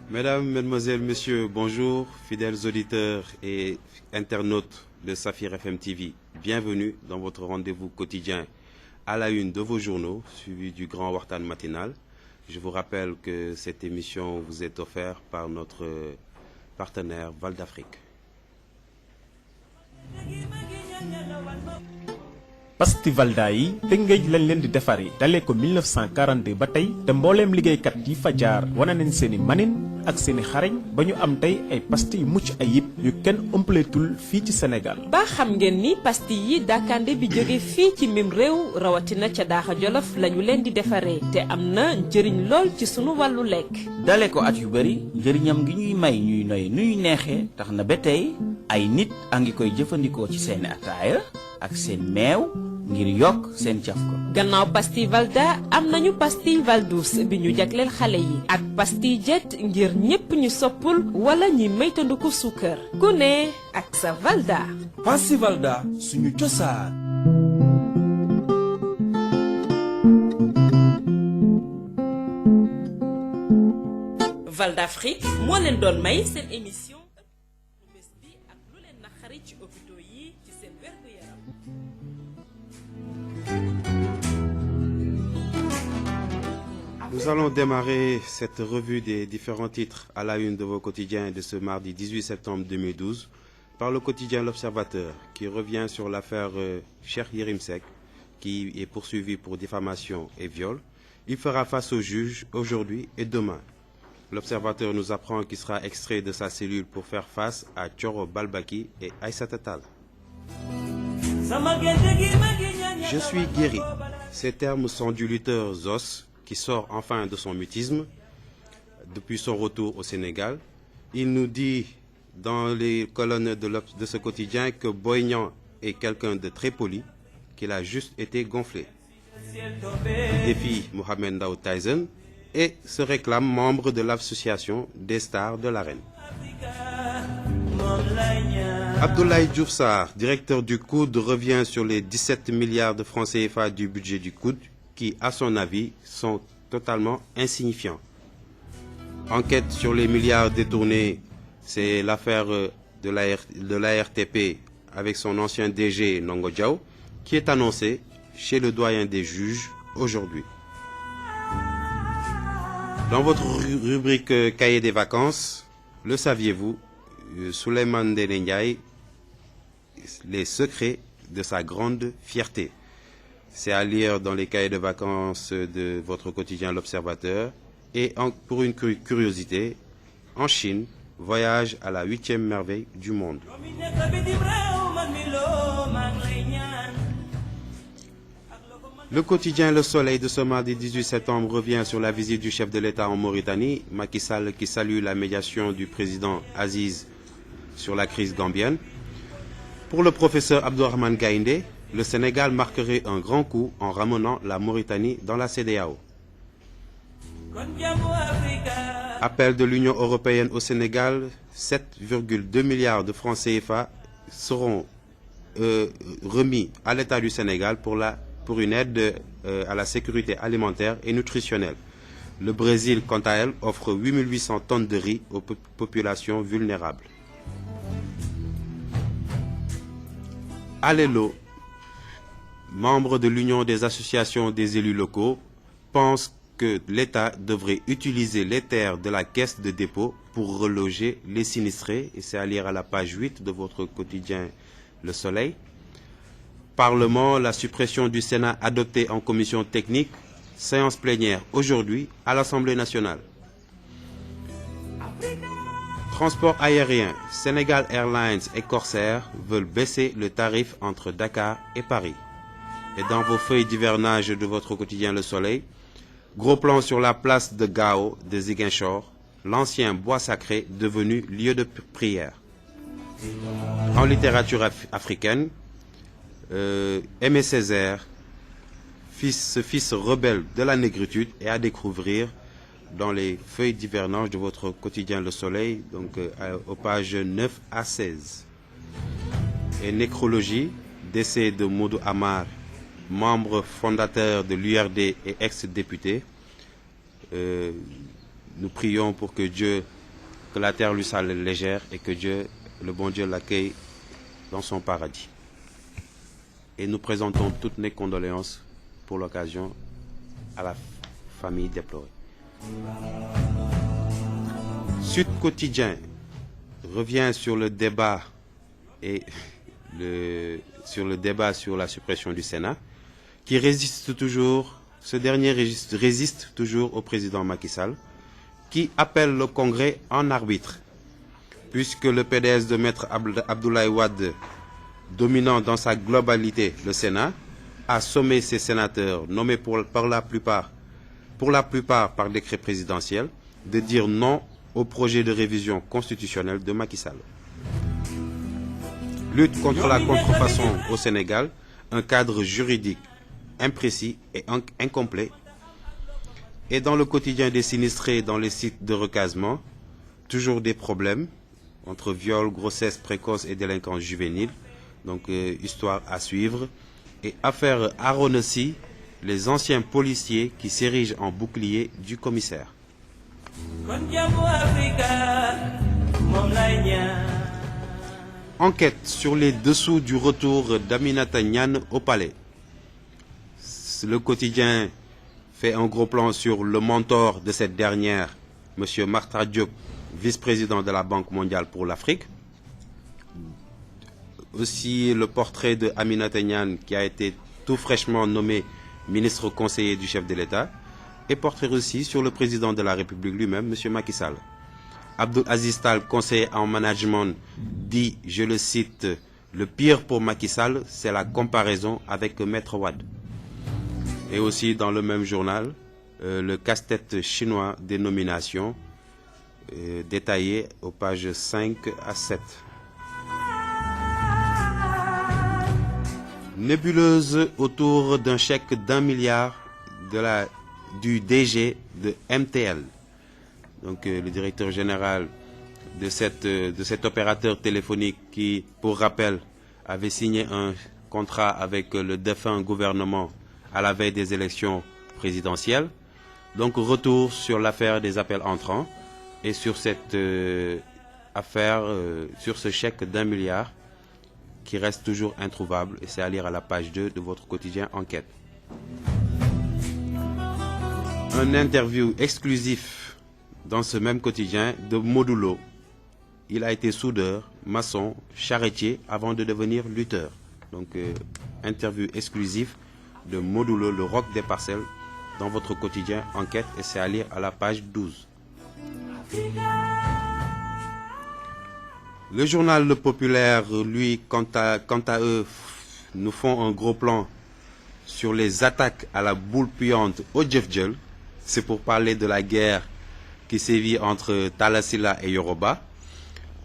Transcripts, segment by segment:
Mesdames, Mesdemoiselles, Messieurs, bonjour, fidèles auditeurs et internautes de Safir FM TV. Bienvenue dans votre rendez-vous quotidien à la une de vos journaux, suivi du grand Wartan matinal. Je vous rappelle que cette émission vous est offerte par notre partenaire Val d'Afrique. pasti Valda yi Tëngéej lañ leen di defaree dalee ko 1942 ba tey te mbooleem liggéeykat yi fa jaar wane nañ seeni manin ak seeni xarañ ba ñu am tey ay pasti yu mucc ayib yu kenn ëmpaleetul fii ci Sénégal. ba xam ngeen ni pasti yi Dakande bi jóge fii ci mim réew rawatina ca Daaxa Jolof lañu leen di defaree te am na njëriñ lool ci sunu wàllu lekk. dale ko at yu bari njëriñam gi ñuy may ñuy noy nuy neexee tax na ba tey ay nit a ngi koy jëfandikoo ci seeni ataaya ak seen meew ngir yokk seen caf ko. gannaaw pastille Valda am nañu pastille Valdouce bi ñu jagleel xale yi ak pastille Jet ngir ñépp ñu soppul wala ñi maytandiku suukar ku ne ak sa Valda. pastille Valda suñu cosaan. Val d'Afrique moo leen doon may seen émission bés bi ak lu leen naqari ci hôpitaux yi ci seen wérgu yaram. Nous allons démarrer cette revue des différents titres à la une de vos quotidiens de ce mardi 18 septembre 2012 par le quotidien L'Observateur qui revient sur l'affaire Cheikh Yérim Seck qui est poursuivi pour diffamation et viol. Il fera face au juge aujourd'hui et demain. L'Observateur nous apprend qu'il sera extrait de sa cellule pour faire face à Thioro Balbaki et Aïssata Tall. Je suis guéri. Ces termes sont du lutteur Zos qui sort enfin de son mutisme depuis son retour au Sénégal. Il nous dit dans les colonnes de ce quotidien que Boy Niang est quelqu'un de très poli, qu'il a juste été gonflé. Il défie Mohamed Ndao Tyson et se réclame membre de l'association des stars de l'arène. Abdoulaye Diouf Sarr, directeur du COUD, revient sur les 17 milliards de francs CFA du budget du COUD qui, à son avis, sont totalement insignifiants. Enquête sur les milliards détournés, c'est l'affaire de l'ARTP avec son ancien DG Ndongo Diaw qui est annoncée chez le doyen des juges aujourd'hui. Dans votre rubrique Cahier des vacances, le saviez-vous, Souleymane Ndéné Ndiaye, les secrets de sa grande fierté. C'est à lire dans les cahiers de vacances de votre quotidien L'Observateur. Et pour une curiosité, en Chine, voyage à la 8e merveille du monde. Le quotidien Le Soleil de ce mardi 18 septembre revient sur la visite du chef de l'État en Mauritanie, Macky Sall, qui salue la médiation du président Aziz sur la crise gambienne. Pour le professeur Abdourahmane Gaïndé, le Sénégal marquerait un grand coup en ramenant la Mauritanie dans la CEDEAO. Appel de l'Union européenne au Sénégal, 7,2 milliards de francs CFA seront remis à l'État du Sénégal pour une aide à la sécurité alimentaire et nutritionnelle. Le Brésil, quant à elle, offre 8800 tonnes de riz aux populations vulnérables. Alelo, membre de l'Union des associations des élus locaux, pense que l'État devrait utiliser les terres de la caisse de dépôt pour reloger les sinistrés. Et c'est à lire à la page 8 de votre quotidien Le Soleil. Parlement, la suppression du Sénat adoptée en commission technique. Séance plénière aujourd'hui à l'Assemblée nationale. Transport aérien, Sénégal Airlines et Corsair veulent baisser le tarif entre Dakar et Paris. Et dans vos feuilles d'hivernage de votre quotidien Le Soleil, gros plan sur la place de Gao de Ziguinchor, l'ancien bois sacré devenu lieu de prière. En littérature africaine, Aimé Césaire, fils rebelle de la négritude, est à découvrir dans les feuilles d'hivernage de votre quotidien Le Soleil, donc aux pages 9 à 16. Et nécrologie, décès de Modou Amar membre fondateur de l'URD et ex-député. Nous prions pour que la terre lui soit légère et que le bon Dieu l'accueille dans son paradis. Et nous présentons toutes nos condoléances pour l'occasion à la famille déplorée. Sud Quotidien revient sur le débat sur la suppression du Sénat, qui résiste toujours. Ce dernier résiste toujours au président Macky Sall, qui appelle le Congrès en arbitre, puisque le PDS de Maître Abdoulaye Wade, dominant dans sa globalité le Sénat, a sommé ses sénateurs, nommés pour la plupart par décret présidentiel, de dire non au projet de révision constitutionnelle de Macky Sall. Lutte contre la contrefaçon au Sénégal, un cadre juridique imprécis et incomplet. Et dans le quotidien des sinistrés dans les sites de recasement, toujours des problèmes entre viol, grossesse précoce et délinquance juvénile. Donc histoire à suivre. Et affaire Aronessi, les anciens policiers qui s'érigent en bouclier du commissaire. Enquête sur les dessous du retour d'Aminata Niane au palais. Le quotidien fait un gros plan sur le mentor de cette dernière, M. Marta Diop, vice-président de la Banque mondiale pour l'Afrique. Aussi le portrait de Aminata Niane, qui a été tout fraîchement nommé ministre conseiller du chef de l'État. Et portrait aussi sur le président de la République lui-même, M. Macky Sall. Abdoul Aziz Tall, conseiller en management, dit, je le cite, le pire pour Macky Sall, c'est la comparaison avec Maître Wade. Et aussi dans le même journal, le casse-tête chinois des nominations, détaillé aux pages 5 à 7. Nébuleuse autour d'un chèque d'1 milliard du DG de MTL. Donc le directeur général de cet opérateur téléphonique qui, pour rappel, avait signé un contrat avec le défunt gouvernement à la veille des élections présidentielles. Donc retour sur l'affaire des appels entrants et sur cette affaire, sur ce chèque d'1 milliard qui reste toujours introuvable. Et c'est à lire à la page 2 de votre quotidien Enquête. Un interview exclusif dans ce même quotidien de Modulo. Il a été soudeur, maçon, charretier avant de devenir lutteur. Donc interview exclusif de Modulo, le roc des parcelles, dans votre quotidien Enquête, et c'est à lire à la page 12. Le journal Le Populaire, lui, quant à eux, nous font un gros plan sur les attaques à la boule puante au Djefdjel. C'est pour parler de la guerre qui sévit entre Talla Sylla et Yoroba.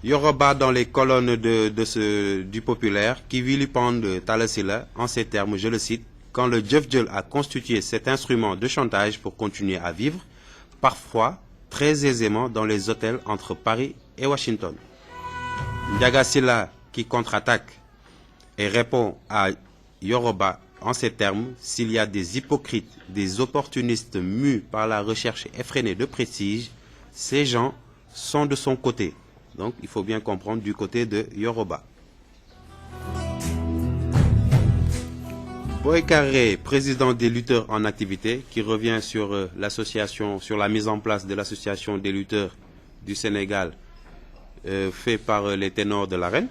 Yoroba dans les colonnes du Populaire qui vilipende Talla Sylla en ces termes, je le cite, quand le Djefdjel a constitué cet instrument de chantage pour continuer à vivre, parfois très aisément dans les hôtels entre Paris et Washington. Ndiaga Sylla qui contre-attaque et répond à Yoroba en ces termes, s'il y a des hypocrites, des opportunistes mus par la recherche effrénée de prestige, ces gens sont de son côté. Donc il faut bien comprendre du côté de Yoroba. Boykaré, président des lutteurs en activité, qui revient sur l'association, sur la mise en place de l'association des lutteurs du Sénégal, fait par les ténors de l'arène,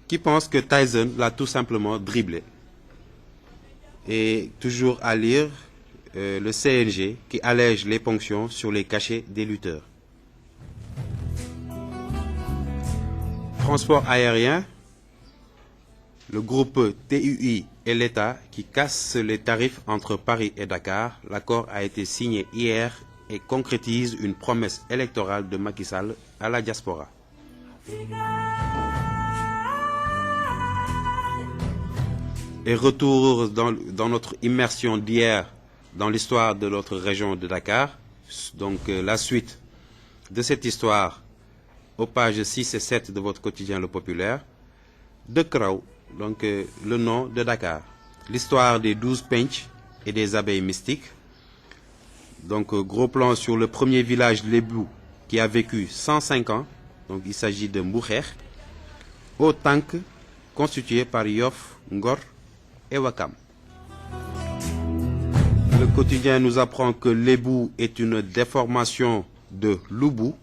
qui pense que Tyson l'a tout simplement dribblé. Et toujours à lire le CNG qui allège les ponctions sur les cachets des lutteurs. Transport aérien, le groupe TUI et l'État qui cassent les tarifs entre Paris et Dakar. L'accord a été signé hier et concrétise une promesse électorale de Macky Sall à la diaspora. Et retour dans notre immersion d'hier dans l'histoire de notre région de Dakar. Donc la suite de cette histoire aux pages 6 et 7 de votre quotidien Le Populaire. De Kraw, donc le nom de Dakar. l'histoire des 12 pench et des abeilles mystiques. Donc, gros plan sur le premier village Lébou qui a vécu 105 ans. Donc, il s'agit de Mboucher, au Tank, constitué par Yoff, Ngor et Wakam. Le quotidien nous apprend que Lébou est une déformation de Loubou,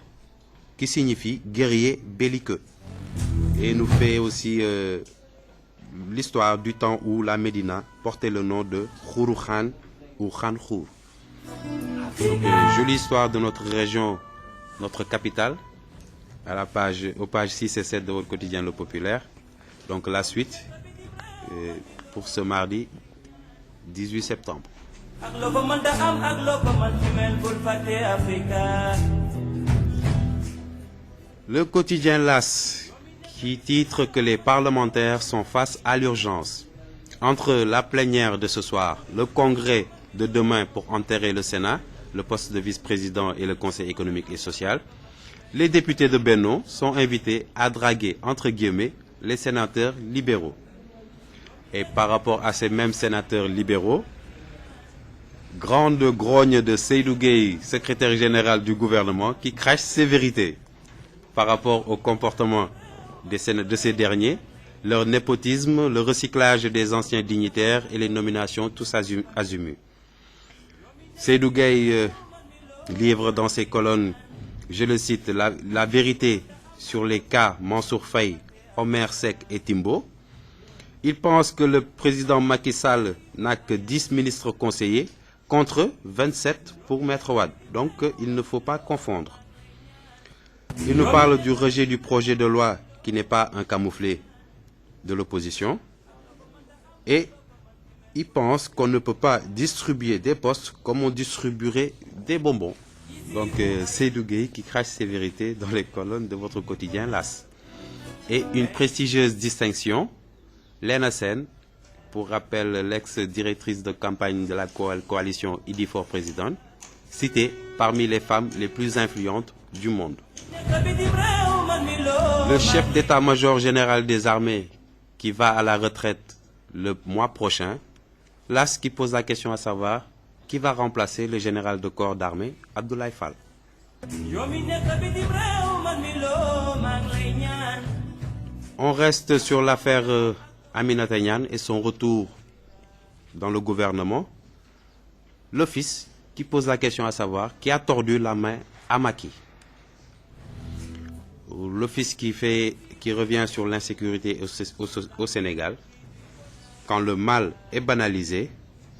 qui signifie guerrier belliqueux. Et il nous fait aussi l'histoire du temps où la Médina portait le nom de Khourou Khan ou Khan Khour. Donc, jolie histoire de notre région, notre capitale, aux pages 6 et 7 de votre quotidien Le Populaire. Donc la suite pour ce mardi 18 septembre. Le quotidien LAS qui titre que les parlementaires sont face à l'urgence. Entre la plénière de ce soir, le congrès de demain pour enterrer le Sénat, le poste de vice-président et le Conseil économique et social, les députés de Benno sont invités à draguer, entre guillemets, les sénateurs libéraux. Et par rapport à ces mêmes sénateurs libéraux, grande grogne de Seydou Gueye, secrétaire général du gouvernement, qui crache sévérité par rapport au comportement de ces derniers, leur népotisme, le recyclage des anciens dignitaires et les nominations tous azimuts. Seydou Gueye livre dans ses colonnes, je le cite, la vérité sur les cas Mansour Faye, Omer Seck et Timbo. Il pense que le président Macky Sall n'a que 10 ministres conseillers contre 27 pour Maître Wade. Donc il ne faut pas confondre. Il nous parle du rejet du projet de loi qui n'est pas un camouflet de l'opposition. Et il pense qu'on ne peut pas distribuer des postes comme on distribuerait des bonbons. Donc Seydou Gueye qui crache ses vérités dans les colonnes de votre quotidien LAS. Et une prestigieuse distinction, Lena Sen, pour rappel l'ex-directrice de campagne de la coalition Idy for Président, citée parmi les femmes les plus influentes du monde. Le chef d'état-major général des armées qui va à la retraite le mois prochain, LAS qui pose la question à savoir qui va remplacer le général de corps d'armée Abdoulaye Fall. On reste sur l'affaire Aminata Niane et son retour dans le gouvernement. L'office qui pose la question à savoir qui a tordu la main à Macky. L'office qui revient sur l'insécurité au Sénégal. Quand le mal est banalisé,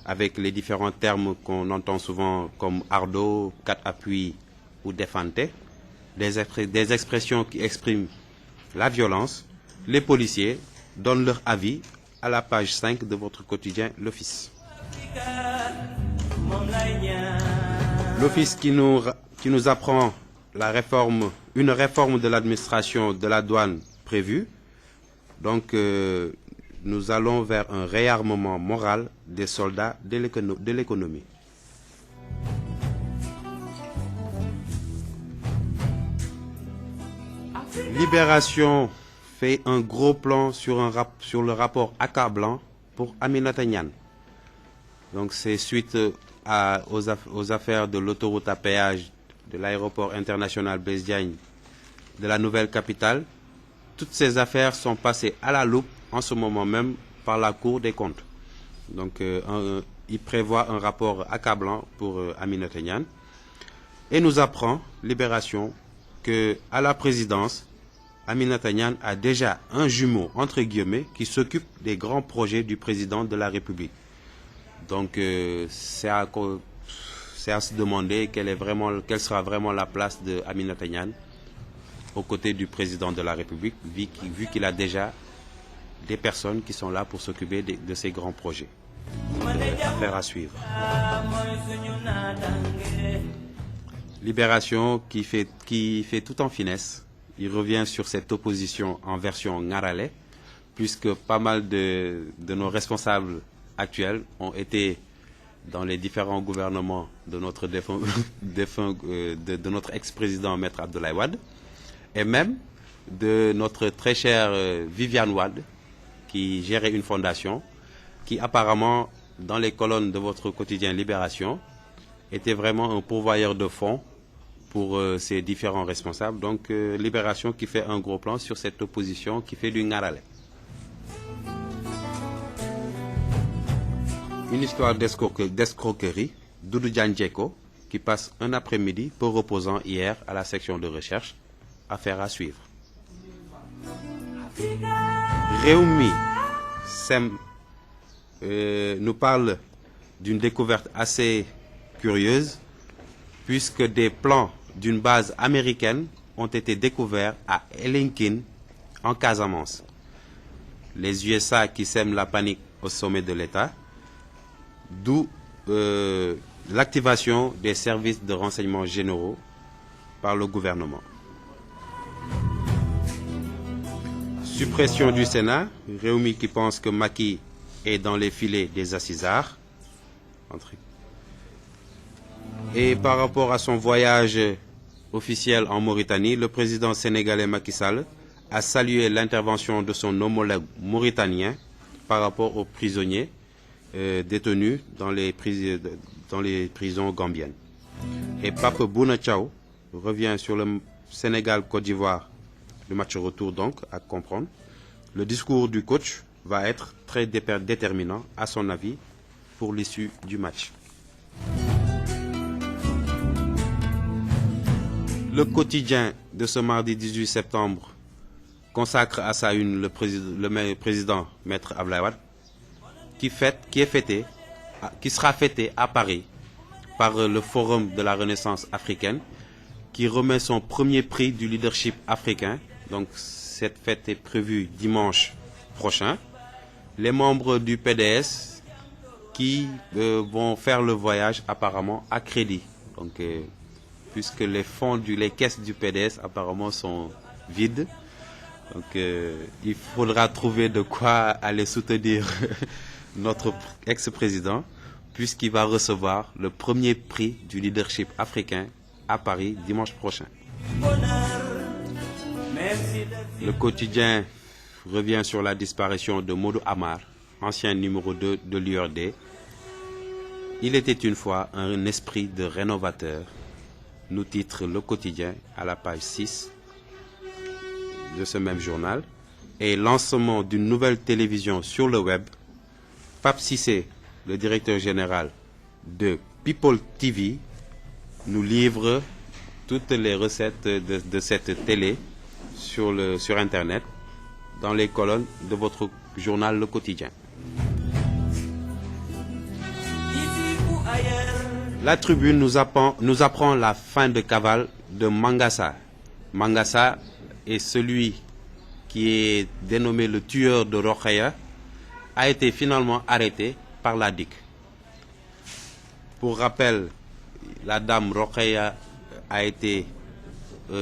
avec les différents termes qu'on entend souvent comme ardo, quatre appuis ou défante, des expressions qui expriment la violence, les policiers donnent leur avis à la page 5 de votre quotidien L'Office. L'Office qui nous apprend une réforme de l'administration de la douane prévue. Donc, nous allons vers un réarmement moral des soldats de l'économie. Libération fait un gros plan sur le rapport accablant pour Aminata Niane. Donc c'est suite aux affaires de l'autoroute à péage de l'aéroport international Blaise Diagne de la nouvelle capitale. Toutes ces affaires sont passées à la loupe en ce moment même par la Cour des comptes. Donc il prévoit un rapport accablant pour Aminata Niane et nous apprend, Libération, qu'à la présidence, Aminata Niane a déjà un jumeau, entre guillemets, qui s'occupe des grands projets du président de la République. Donc c'est à se demander quelle sera vraiment la place de Aminata Niane aux côtés du président de la République, vu qu'il a déjà des personnes qui sont là pour s'occuper de ces grands projets. Affaire à suivre. Libération qui fait tout en finesse. Il revient sur cette opposition en version Ngarale, puisque pas mal de nos responsables actuels ont été dans les différents gouvernements de notre de notre ex-président Maître Abdoulaye Wade, et même de notre très chère Viviane Wade, qui gérait une fondation, qui apparemment, dans les colonnes de votre quotidien Libération, était vraiment un pourvoyeur de fonds pour ces différents responsables. Donc Libération qui fait un gros plan sur cette opposition qui fait du ngarale. Une histoire d'escroquerie, Doudou Diandjeko, qui passe un après-midi peu reposant hier à la section de recherche. Affaire à suivre. Réumi nous parle d'une découverte assez curieuse, puisque des plans d'une base américaine ont été découverts à Elinkin, en Casamance. Les USA qui sèment la panique au sommet de l'État, d'où l'activation des services de renseignement généraux par le gouvernement. Suppression du Sénat, Réumi qui pense que Macky est dans les filets des assises-arts. Et par rapport à son voyage officiel en Mauritanie, le président sénégalais Macky Sall a salué l'intervention de son homologue mauritanien par rapport aux prisonniers détenus dans les prisons gambiennes. Et Pape Bouna Thiaw revient sur le Sénégal-Côte d'Ivoire, le match retour donc, à comprendre. Le discours du coach va être très déterminant, à son avis, pour l'issue du match. Le quotidien de ce mardi 18 septembre consacre à sa une le président Maître Abdoulaye Wade, qui sera fêté à Paris par le Forum de la Renaissance africaine, qui remet son premier prix du leadership africain. Donc cette fête est prévue dimanche prochain. Les membres du PDS qui vont faire le voyage apparemment à crédit. Donc puisque les caisses du PDS apparemment sont vides. Donc il faudra trouver de quoi aller soutenir notre ex-président, puisqu'il va recevoir le premier prix du leadership africain à Paris dimanche prochain. Le quotidien revient sur la disparition de Modou Amar, ancien numéro 2 de l'URD. Il était une fois un esprit de rénovateur, nous titre le quotidien à la page 6 de ce même journal. Et lancement d'une nouvelle télévision sur le web, Pape Cissé, le directeur général de People TV, nous livre toutes les recettes de cette télé sur Internet, dans les colonnes de votre journal Le Quotidien. La Tribune nous apprend la fin de cavale de Mangassa. Mangassa est celui qui est dénommé le tueur de Rokhaya, a été finalement arrêté par la DIC. Pour rappel, la dame Rokhaya a été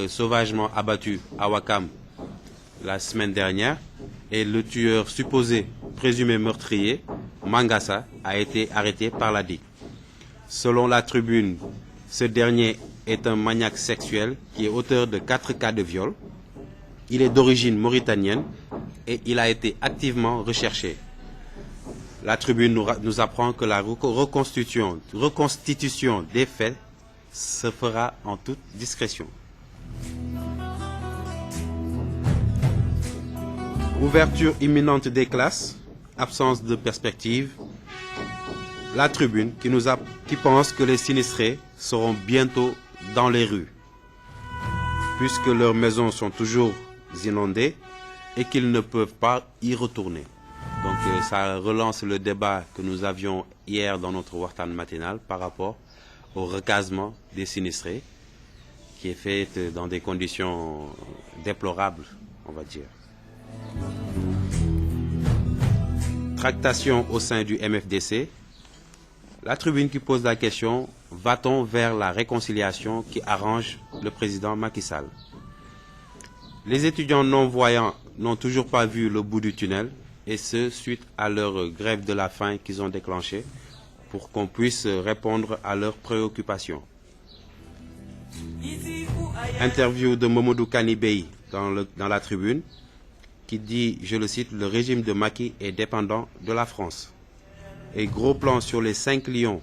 sauvagement abattue à Ouakam la semaine dernière et le tueur supposé, présumé meurtrier, Mangassa, a été arrêté par la DIC. Selon la Tribune, ce dernier est un maniaque sexuel qui est auteur de 4 cas de viol. Il est d'origine mauritanienne et il a été activement recherché. La Tribune nous apprend que la reconstitution des faits se fera en toute discrétion. Ouverture imminente des classes, absence de perspective. La Tribune qui pense que les sinistrés seront bientôt dans les rues, puisque leurs maisons sont toujours inondées et qu'ils ne peuvent pas y retourner. Donc ça relance le débat que nous avions hier dans notre Wartan matinal par rapport au recasement des sinistrés, qui est fait dans des conditions déplorables, on va dire. Tractation au sein du MFDC. La Tribune qui pose la question, va-t-on vers la réconciliation qui arrange le président Macky Sall? Les étudiants non-voyants n'ont toujours pas vu le bout du tunnel, et ce, suite à leur grève de la faim qu'ils ont déclenchée, pour qu'on puisse répondre à leurs préoccupations. Interview de Momodou Kanibey dans la Tribune, qui dit, je le cite, le régime de Macky est dépendant de la France. Et gros plan sur les 5 lions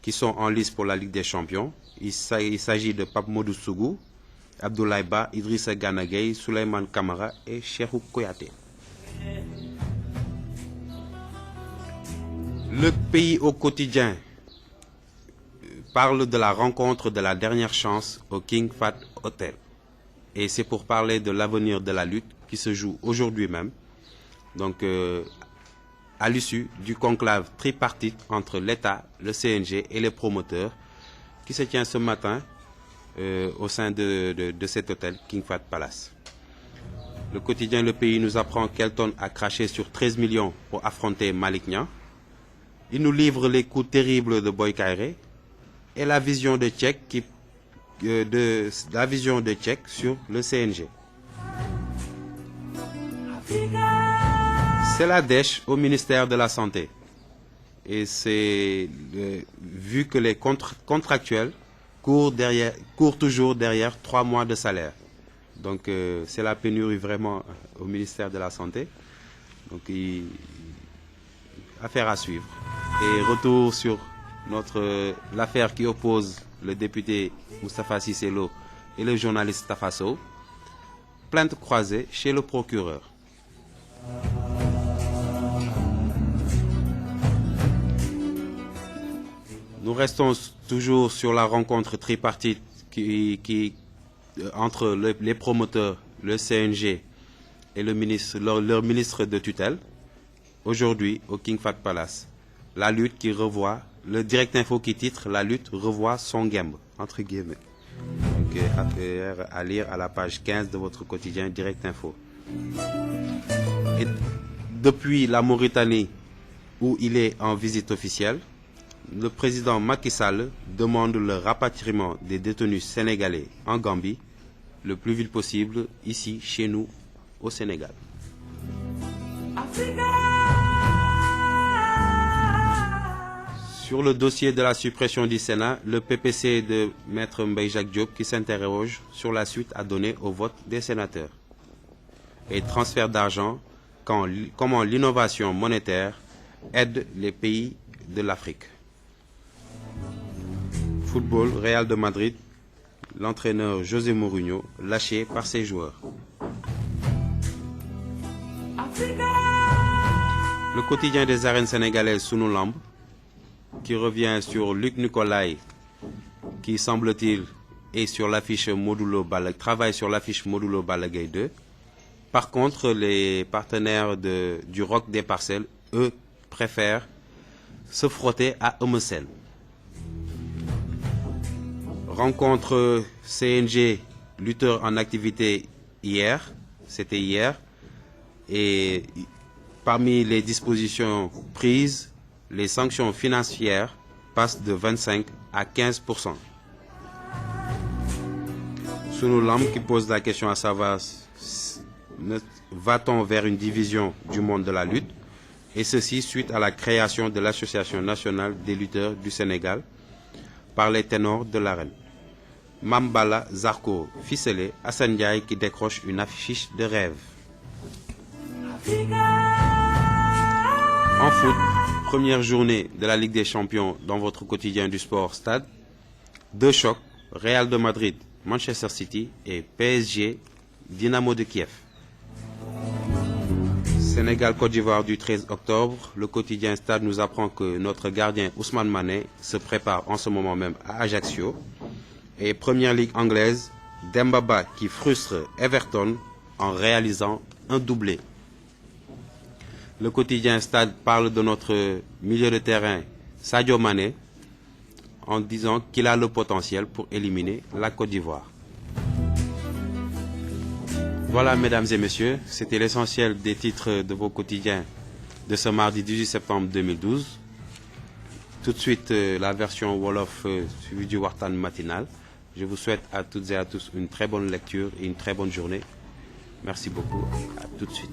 qui sont en lice pour la Ligue des Champions. Il s'agit de Pape Modou Sougou, Abdoulaye Ba, Idrissa Gana Gueye, Souleymane Kamara et Cheikhou Kouyaté. Le pays au quotidien parle de la rencontre de la dernière chance au King Fahd Hotel. Et c'est pour parler de l'avenir de la lutte qui se joue aujourd'hui même. Donc, à l'issue du conclave tripartite entre l'État, le CNG et les promoteurs qui se tient ce matin au sein de cet hôtel King Fahd Palace. Le quotidien Le Pays nous apprend qu'Elton a craché sur 13 millions pour affronter Malick Niang. Il nous livre les coups terribles de Boy Kaïré et la vision de Tchèque sur le CNG. C'est la dèche au ministère de la Santé. Et c'est vu que les contractuels courent toujours derrière 3 mois de salaire. Donc c'est la pénurie vraiment au ministère de la Santé. Donc affaire à suivre. Et retour sur l'affaire qui oppose le député Moustapha Cissé Lo et le journaliste Tafa Sow. Plainte croisée chez le procureur. Nous restons toujours sur la rencontre tripartite entre les promoteurs, le CNG et leur ministre de tutelle. Aujourd'hui, au King Fahd Palace, la lutte qui revoit, le Direct Info qui titre « La lutte revoit son game », entre guillemets. Donc, à lire à la page 15 de votre quotidien Direct Info. Et depuis la Mauritanie, où il est en visite officielle, le président Macky Sall demande le rapatriement des détenus sénégalais en Gambie le plus vite possible, ici, chez nous, au Sénégal. Sur le dossier de la suppression du Sénat, le PPC de Maître Mbaye Jacques Diop qui s'interroge sur la suite à donner au vote des sénateurs. Et transfert d'argent, comment l'innovation monétaire aide les pays de l'Afrique. Football, Real de Madrid, l'entraîneur José Mourinho lâché par ses joueurs. Le quotidien des arènes sénégalaises Sunu Lamb qui revient sur Luc Nicolaï qui semble-t-il est sur l'affiche travaille sur l'affiche Modulo Balla Gaye 2. Par contre, les partenaires du Rock des Parcelles, eux, préfèrent se frotter à Eumeu Sène. Rencontre CNG, lutteur en activité hier, c'était hier, et parmi les dispositions prises, les sanctions financières passent de 25 à 15%. Sunu Lamb qui pose la question à savoir, va-t-on vers une division du monde de la lutte? Et ceci suite à la création de l'Association nationale des lutteurs du Sénégal par les ténors de l'arène. Mambala Zarko ficelé, Assane Ndiaye qui décroche une affiche de rêve. En foot, première journée de la Ligue des Champions dans votre quotidien du sport Stade. 2 chocs, Real de Madrid, Manchester City et PSG, Dynamo de Kiev. Sénégal-Côte d'Ivoire du 13 octobre, le quotidien Stade nous apprend que notre gardien Ousmane Mané se prépare en ce moment même à Ajaccio. Et première ligue anglaise, Demba Ba qui frustre Everton en réalisant un doublé. Le quotidien Stade parle de notre milieu de terrain Sadio Mané en disant qu'il a le potentiel pour éliminer la Côte d'Ivoire. Voilà, mesdames et messieurs, c'était l'essentiel des titres de vos quotidiens de ce mardi 18 septembre 2012. Tout de suite, la version Wolof suivie du Wartan matinal. Je vous souhaite à toutes et à tous une très bonne lecture et une très bonne journée. Merci beaucoup. À tout de suite.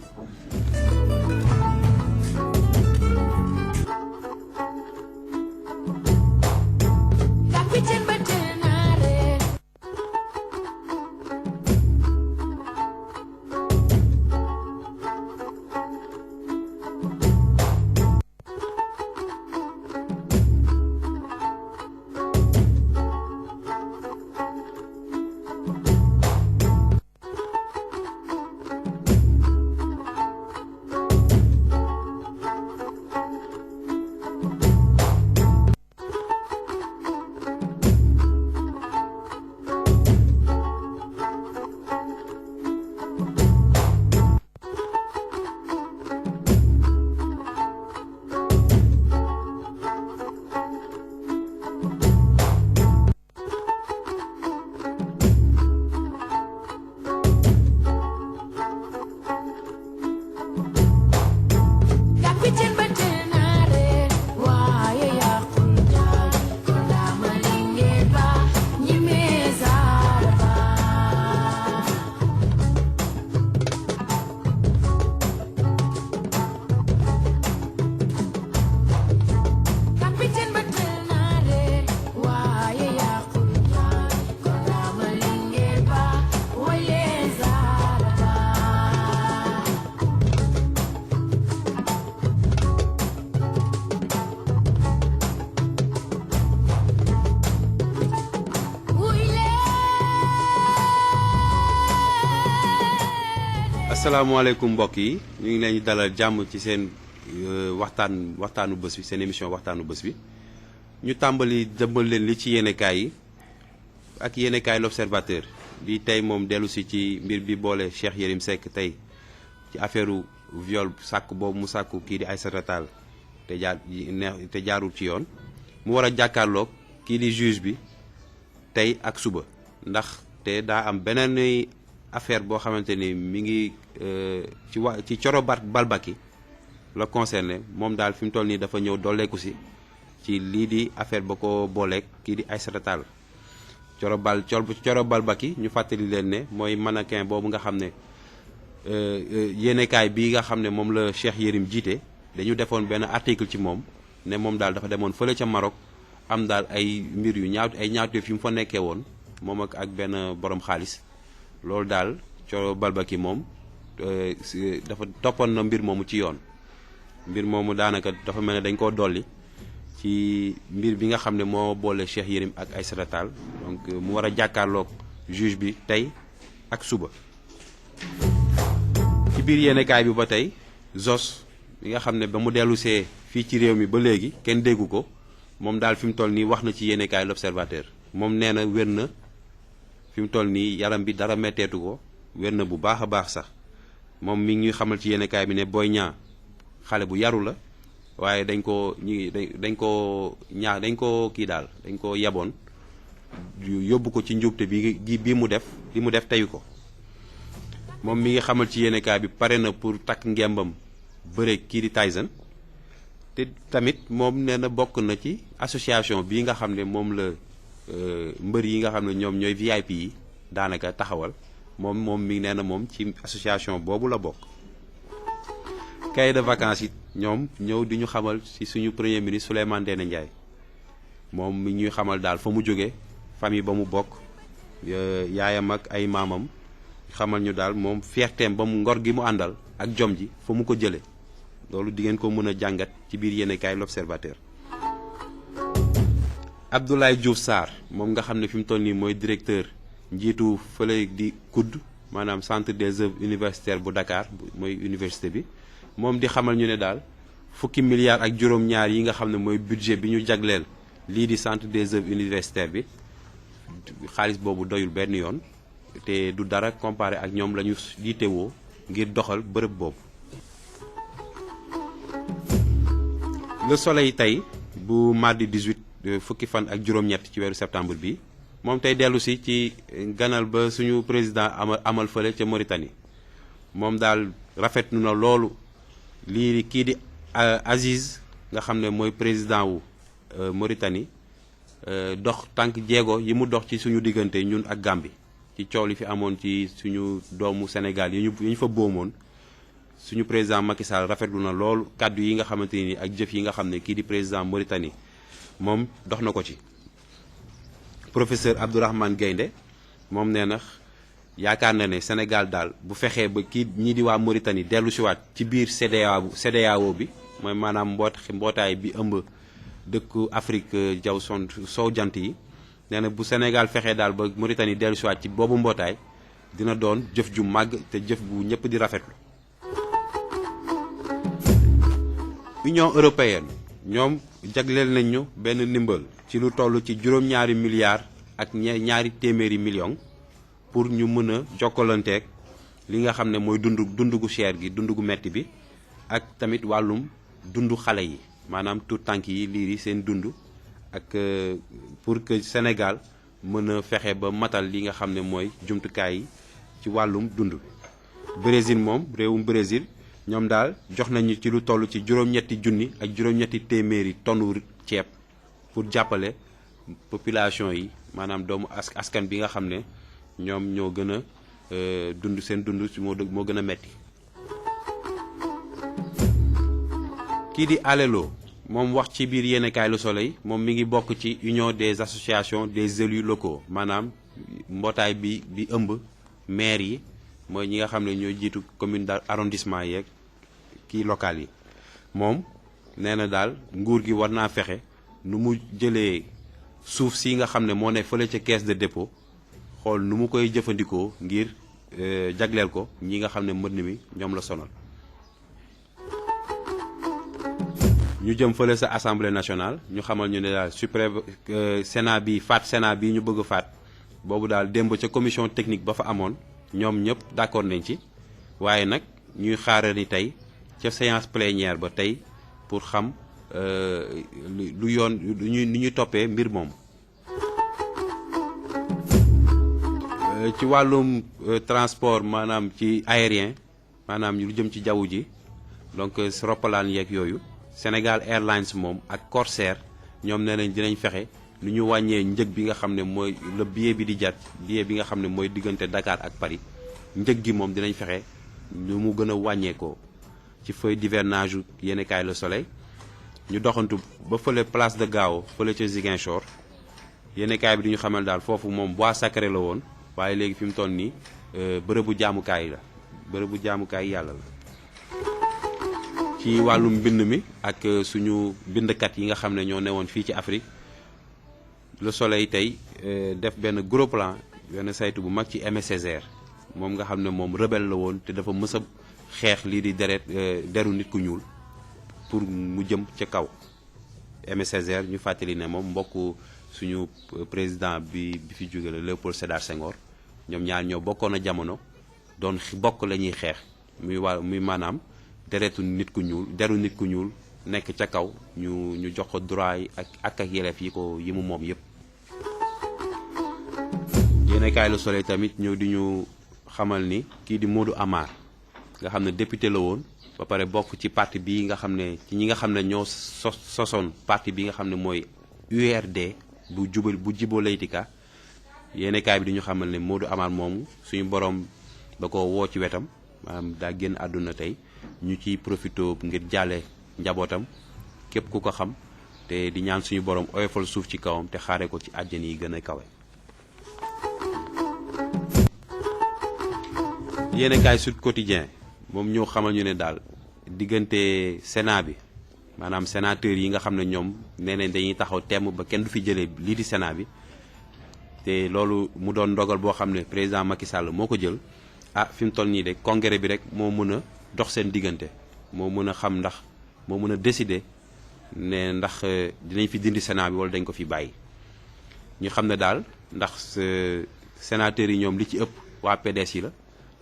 asalaamaaleykum mbokk yi ñu ngi leen di dalal jàmm ci seen waxtaanu bés bi seen émission waxtaanu bés bi ñu tàmbali jëmbal leen li ci yéenekaay yi ak yéenekaay l'Observateur bi tey moom dellu si ci mbir bi boole Cheikh Yérim Seck tey ci affaire viol sàkk boobu mu sàkku kii di Aïssata Tall te jaarul ci yoon mu war a jàkkaarloog kii di juge bi tey ak suba ndax te daa am beneen affaire boo xamante ni mi ngi ci Coro Balbaki la concerné moom daal fi mu toll nii dafa ñëw dolleeku si ci lii di affaire ba ko booleeg kii di Aïssata Tall Coro Balbaki ñu fàttali leen ne mooy mannequin boobu nga xam ne yéenekaay bii nga xam ne moom la Cheikh Yérim jiite dañu defoon benn article ci moom ne moom daal dafa demoon fële ca Maroc am daal ay mbir yu ñaawteef yu mu fa nekkee woon moom ak benn borom xaalis loolu daal Coro Balbaki moom dafa toppoon na mbir moomu ci yoon mbir moomu daanaka dafa mel ne dañ koo dolli ci mbir bi nga xam ne moo boole Cheikh Yérim ak Aïssata Tall donc mu war a jàkkaarloog juge bi tey ak suba. ci biir yéenekaay bi ba tey Zos bi nga xam ne ba mu dellusee fii ci réew mi ba léegi kenn déggu ko moom daal fi mu toll nii wax na ci yéenekaay l'Observateur moom nee na wér na fi mu toll nii yaram bi dara metteetu ko wér na bu baax a baax sax moom mi ngi ñuy xamal ci yéenekaay bi ne Boy Niang xale bu yaru la waaye dañ ko kii daal dañ ko yaboon yóbbu ko ci njuubte bi mu def teyu ko moom mi ngi xamal ci yéenekaay bi pare na pour takk ngembam bëre kii di Tyson te tamit moom nee na bokk na ci association bii nga xam ne moom la mbër yi nga xam ne ñoom ñooy VIP yi daanaka taxawal moom mi nee na moom ci association boobu la bokk. cahier de vacances yi ñoom ñëw di ñu xamal ci suñu premier ministre Souleymane Ndéné Ndiaye moom mi ñuy xamal daal fa mu jóge famille ba mu bokk yaayam ak ay maamam xamal ñu daal moom fierteem ba mu ngor gi mu àndal ak jom ji fa mu ko jële loolu di ngeen ko mën a jàngat ci biir yéenekaay l'Observateur. Abdoulaye Diouf Sarr moom nga xam ne fi mu toll nii mooy directeur njiitu fële di COUD maanaam centre des œuvres universitaires bu Dakar mooy université bi moom di xamal ñu ne daal fukki milliards ak juróom-ñaar yi nga xam ne mooy budget bi ñu jagleel lii di centre des œuvres universitaires bi xaalis boobu doyul benn yoon te du dara comparé ak ñoom la ñu yittewoo ngir doxal bërëb boobu. Le Soleil tey bu mardi 18 fukki fan ak juróom-ñett ci weeru septembre bi moom tey dellu si ci ganal ba suñu président amal fële ca Mauritanie moom daal rafetlu na loolu lii kii di Aziz nga xam ne mooy président wu Mauritanie dox tànk jéego yi mu dox ci suñu diggante ñun ak Gambie ci coow li fi amoon ci suñu doomu Sénégal yi ñu fa boomoon suñu président Macky Sall rafetlu na loolu kàddu yi nga xamante ni ak jëf yi nga xam ne kii di président Mauritanie moom dox na ko ci. Professeur Abdourahmane Gaynde moom nee na yaakaar na ne Sénégal daal bu fexee ba kii ñii di waa Mauritanie dellu siwaat ci biir CEDEAO bi mooy maanaam mbootaay bi ëmb dëkku Afrique sow jant yi nee na bu Sénégal fexee daal ba Mauritanie dellu siwaat ci boobu mbootaay dina doon jëf ju màgg te jëf bu ñëpp di rafetlu. Union européenne ñoom jagleel nañ ñu benn ndimbal ci lu toll ci juróom-ñaari milliards ak ñaari téeméeri millions pour ñu mën a jokkalanteeg li nga xam ne mooy dund gu cher gi dund gu metti bi ak tamit wàllum dundu xale yi maanaam tout tànk yi liir yi seen dund ak pour que Sénégal mën a fexe ba matal li nga xam ne mooy jumtukaay yi ci wàllum dund. Brésil moom réewum Brésil ñoom daal jox nañu ci lu toll ci juróom-ñetti junni ak juróom-ñetti téeméeri tonnu ceeb pour jàppale population yi maanaam doomu askan bi nga xam ne ñoom ñoo gën a dund seen dund moo gën a metti. kii di Alelo moom wax ci biir yéenekaay Le Soleil moom mi ngi bokk ci Union des associations des élus locaux maanaam mbootaay bi ëmb maire yi mooy ñi nga xam ne ñooy jiitu commune d'arrondissement yeeg kii local yi moom nee na daal nguur gi war naa fexe nu mu jëlee suuf si nga xam ne moo ne fële ca caisse de dépôt xool nu mu koy jëfandikoo ngir jagleel ko ñi nga xam ne mbënd mi ñoom la sonal. ñu jëm fële sa assemblée nationale ñu xamal ñu ne daal Sénat bi ñu bëgg faat boobu daal démb ca commission technique ba fa amoon ñoom ñëpp d'accord nañ ci waaye nag ñuy xaaral ni tey ca séance plénière ba tey pour xam lu yoon ni ñuy toppee mbir moom. ci wàllum transport maanaam ci aérien maanaam lu jëm ci jaww ji donc roppalaan yeeg yooyu Sénégal Airlines moom ak Corsair ñoom nee nañ dinañ fexe lu ñu wàññee njëg bi nga xam ne mooy le billet bi di jar billet bi nga xam ne mooy diggante Dakar ak Paris njëg gi moom dinañ fexe lu mu gën a wàññeekoo ci feuille d'hivernage yéenekaay Le Soleil ñu doxantu ba fële place de Gao fële ca Ziguinchor yéenekaay bi di ñu xamal daal foofu moom bois sacré la woon waaye léegi fi mu toll nii bërëbu jaamukaay la bërëbu jaamukaay yàlla la. ci wàllum mbind mi ak suñu bindkat yi nga xam ne ñoo newoon fii ci Afrique Le Soleil tey def benn gros plan benn saytu bu mag ci Aimé Césaire moom nga xam ne moom rebelle la woon te dafa mës a xeex lii di deru nit ku ñuul pour mu jëm ca kaw. Aimé Césaire ñu fàttali ne moom mbokk suñu président bi fi jóge la Léopold Sédar Senghor ñoom ñaar ñoo bokkoon a jamono doon bokk la ñuy xeex muy maanaam deru nit ku ñuul nekk ca kaw ñu jox ko droit yi ak yelleef yi mu moom yépp. Yéenekaay Le Soleil tamit ñëw di ñu xamal ni kii di Modou Amar nga xam ne député la woon ba pare bokk ci parti bi nga xam ne ci ñi nga xam ne ñoo sosoon parti bi nga xam ne mooy URD bu Djibo Leyti Ka yéenekaay bi di ñu xamal ne Modou Amar moomu suñu borom da ko woo ci wetam maanaam daa génn àdduna tey ñu ciy profité ngir jàlle njabootam képp ku ko xam te di ñaan suñu borom oyofal suuf ci kawam te xaare ko ci àjjana yi gën a kawe. Yéenekaay Sud Quotidien moom ñoo xamal ñu ne daal diggante Sénat bi maanaam sénateurs yi nga xam ne ñoom nee nañ dañuy taxaw temm ba kenn du fi jëlee lii di Sénat bi te loolu mu doon ndogal boo xam ne président Macky Sall moo ko jël fi mu toll nii de congrès bi rek moo mën a dox seen diggante moo mën a xam ndax moo mën a décider ne ndax dinañ fi dindi Sénat bi wala dañ ko fi bàyyi. ñu xam ne daal ndax sénateurs yi ñoom li ci ëpp waa PDS yi la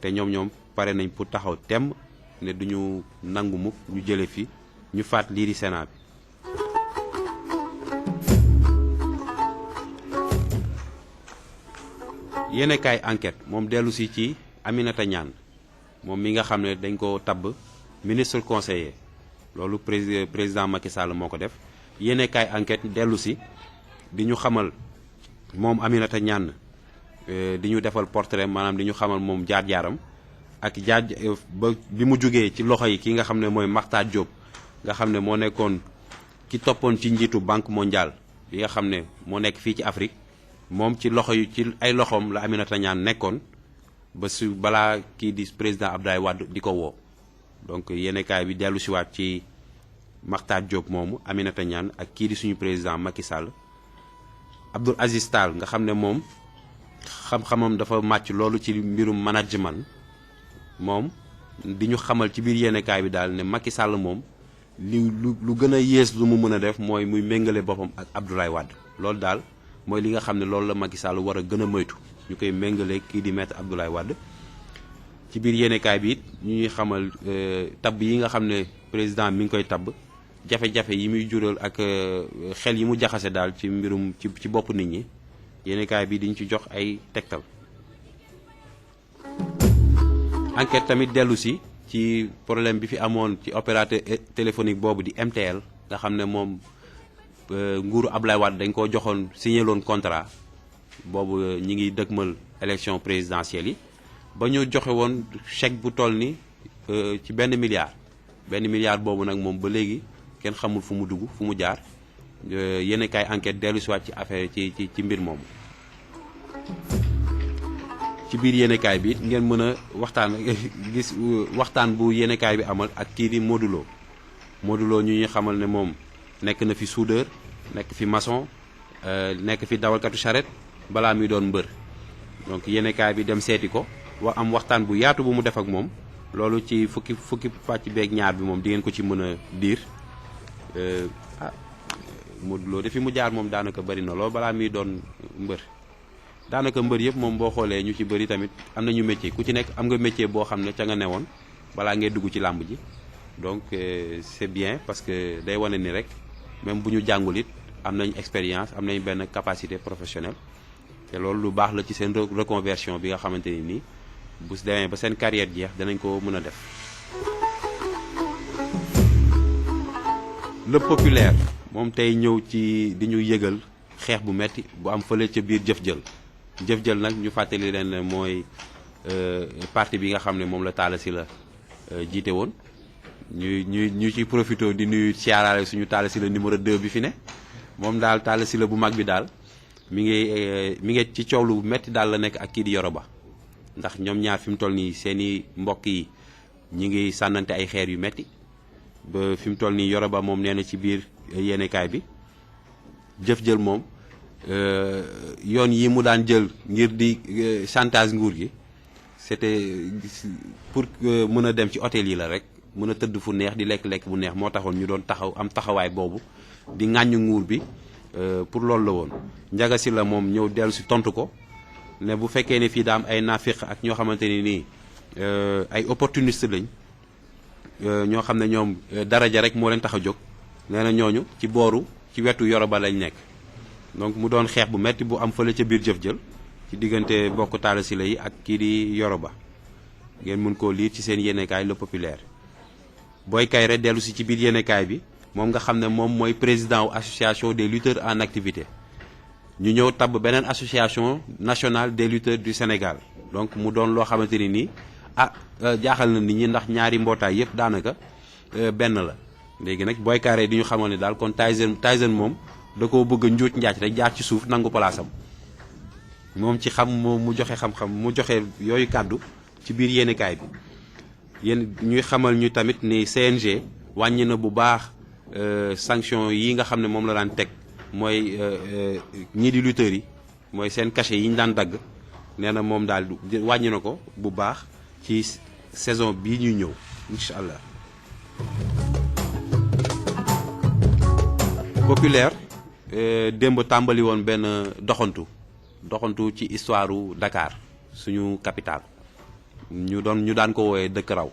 te ñoom pare nañ pour taxaw temm ne duñu nangu mukk ñu jële fi ñu faat lii di Sénat bi. Yéenekaay Enquête moom dellu si ci Aminata Niane moom mi nga xam ne dañ ko tabb ministre conseiller loolu président Macky Sall moo ko def. Yéenekaay Enquête dellu si di ñu xamal moom Aminata Niane di ñu defal portrait maanaam di ñu xamal moom jaar-jaaram ak ba bi mu jógee ci loxo yi ki nga xam ne mooy Makhtar Diop nga xam ne moo nekkoon ki toppoon ci njiitu Banque mondiale bi nga xam ne moo nekk fii ci Afrique moom ci ay loxoom la Aminata Niane nekkoon ba balaa kii di président Abdoulaye Wade di ko woo. donc yéenekaay bi dellu siwaat ci Makhtar Diop moomu Aminata Niane ak kii di suñu président Macky Sall. Abdoul Aziz Tall nga xam ne moom xam-xamam dafa màcc loolu ci mbirum management moom di ñu xamal ci biir yéenekaay bi daal ne Macky Sall moom lu gën a yées lu mu mën a def mooy muy méngale boppam ak Abdoulaye Wade loolu daal mooy li nga xam ne loolu la Macky Sall war a gën a moytu ñu koy méngale kii di maître Abdoulaye Wade. ci biir yéenekaay bi it ñuy xamal tabb yi nga xam ne président mi ngi koy tabb jafe-jafe yi muy jural ak xel yi mu jaxase daal ci mbirum ci bopp nit ñi yéenekaay bi diñ ci jox ay tegtal. Enquête tamit dellu si ci problème bi fi amoon ci opérateur téléphonique boobu di MTL nga xam ne moom nguuru Ablaye Wade dañ koo joxoon signé loon contrat boobu ñi ngi dëgmal élection présidentielle yi ba ñu joxe woon chèque bu toll ni ci benn milliard boobu nag moom ba léegi kenn xamul fu mu dugg fu mu jaar yéenekaay Enquête dellu si waat ci affaire ci mbir moomu. ci biir yéenekaay bi ngeen mën a waxtaan bu yéenekaay bi amal ak kii di Modou Lo ñu ñuy xamal ne moom nekk na fi soudeur nekk fi maçon nekk fi dawalkatu charrette balaa muy doon mbër donc yéenekaay bi dem seeti ko am waxtaan bu yaatu bu mu def ak moom loolu ci fukki pàcc beeg ñaar bi moom di ngeen ko ci mën a diir Modou Lo defi mu jaar moom daanaka bëri na lool balaa muy doon mbër daanaka mbër yëpp moom boo xoolee ñu ci bëri tamit am nañu métier ku ci nekk am nga métier boo xam ne ca nga newoon balaa ngay dugg ci làmb ji donc c'est bien parce que day wane ni rek même bu ñu jàngul it am nañ expérience am nañ benn capacité professionnelle te loolu lu baax la ci seen reconversion bi nga xamante ni nii bu demee ba seen carrière jeex danañ ko mën a def. Le populaire moom tey ñëw ci di ñu yëgal xeex bu metti bu am fële ca biir jëf jël nag ñu fàttali leen mooy parti bi nga xam ne moom la Talla Sylla jiite woon ñu ci profité di nuyu siyaaraale suñu Talla Sylla numéro 2 bi fi ne moom daal Talla Sylla bu mag bi daal mi ngi ci coow lu metti daal la nekk ak kii di Yoro Ba ndax ñoom ñaar fi mu toll nii seeni mbokk yi ñi ngi sànnante ay xeer yu metti ba fi mu toll nii Yoro Ba moom nee na ci biir yéenekaay bi jëf jël moom yoon yi mu daan jël ngir di chantage nguur gi c'était pour mën a dem ci hôtel yi la rek mën a tëdd fu neex di lekk-lekk bu neex moo taxoon ñu doon am taxawaay boobu di ŋàññ nguur bi pour loolu la woon Ndiaga Sylla moom ñëw dellu si tontu ko ne bu fekkee ne fii daa am ay naafiq ak ñoo xamante ni nii ay opportuniste lañ ñoo xam ne ñoom daraja rek moo leen tax a jóg nee na ñooñu ci wetu Yoro Ba lañ nekk donc mu doon xeex bu metti bu am fële ca biir jëf jël ci diggante bokk Talla Sylla yi ak kii di Yoro Ba ngeen mën koo liir ci seen yéenekaay Le Populaire. Boy Kaïré dellu si ci biir yéenekaay bi moom nga xam ne moom mooy président wu association des lutteurs en activité ñu ñëw tabb beneen association nationale des lutteurs du Sénégal donc mu doon loo xamante ni nii jaaxal na nit ñi ndax ñaari mbootaay yëpp daanaka benn la léegi nag Boy Kaïré di ñu xamoon ne daal kon Tyson moom da koo bëgg a njuuj njaaj rek jaar ci suuf nangu palaasam moom ci xam moom mu joxe xam-xam mu joxe yooyu kàddu ci biir yéenekaay bi yéen ñuy xamal ñu tamit ni CNG wàññi na bu baax sanction yi nga xam ne moom la daan teg mooy ñii di lutteurs yi mooy seen cachet yi ñu daan dagg nee na moom daal wàññi na ko bu baax ci saison bii ñuy ñëw incha allah. Populaire démb tàmbali woon benn doxantu ci histoire u Dakar suñu capitale ñu daan ko woowee dëkk raw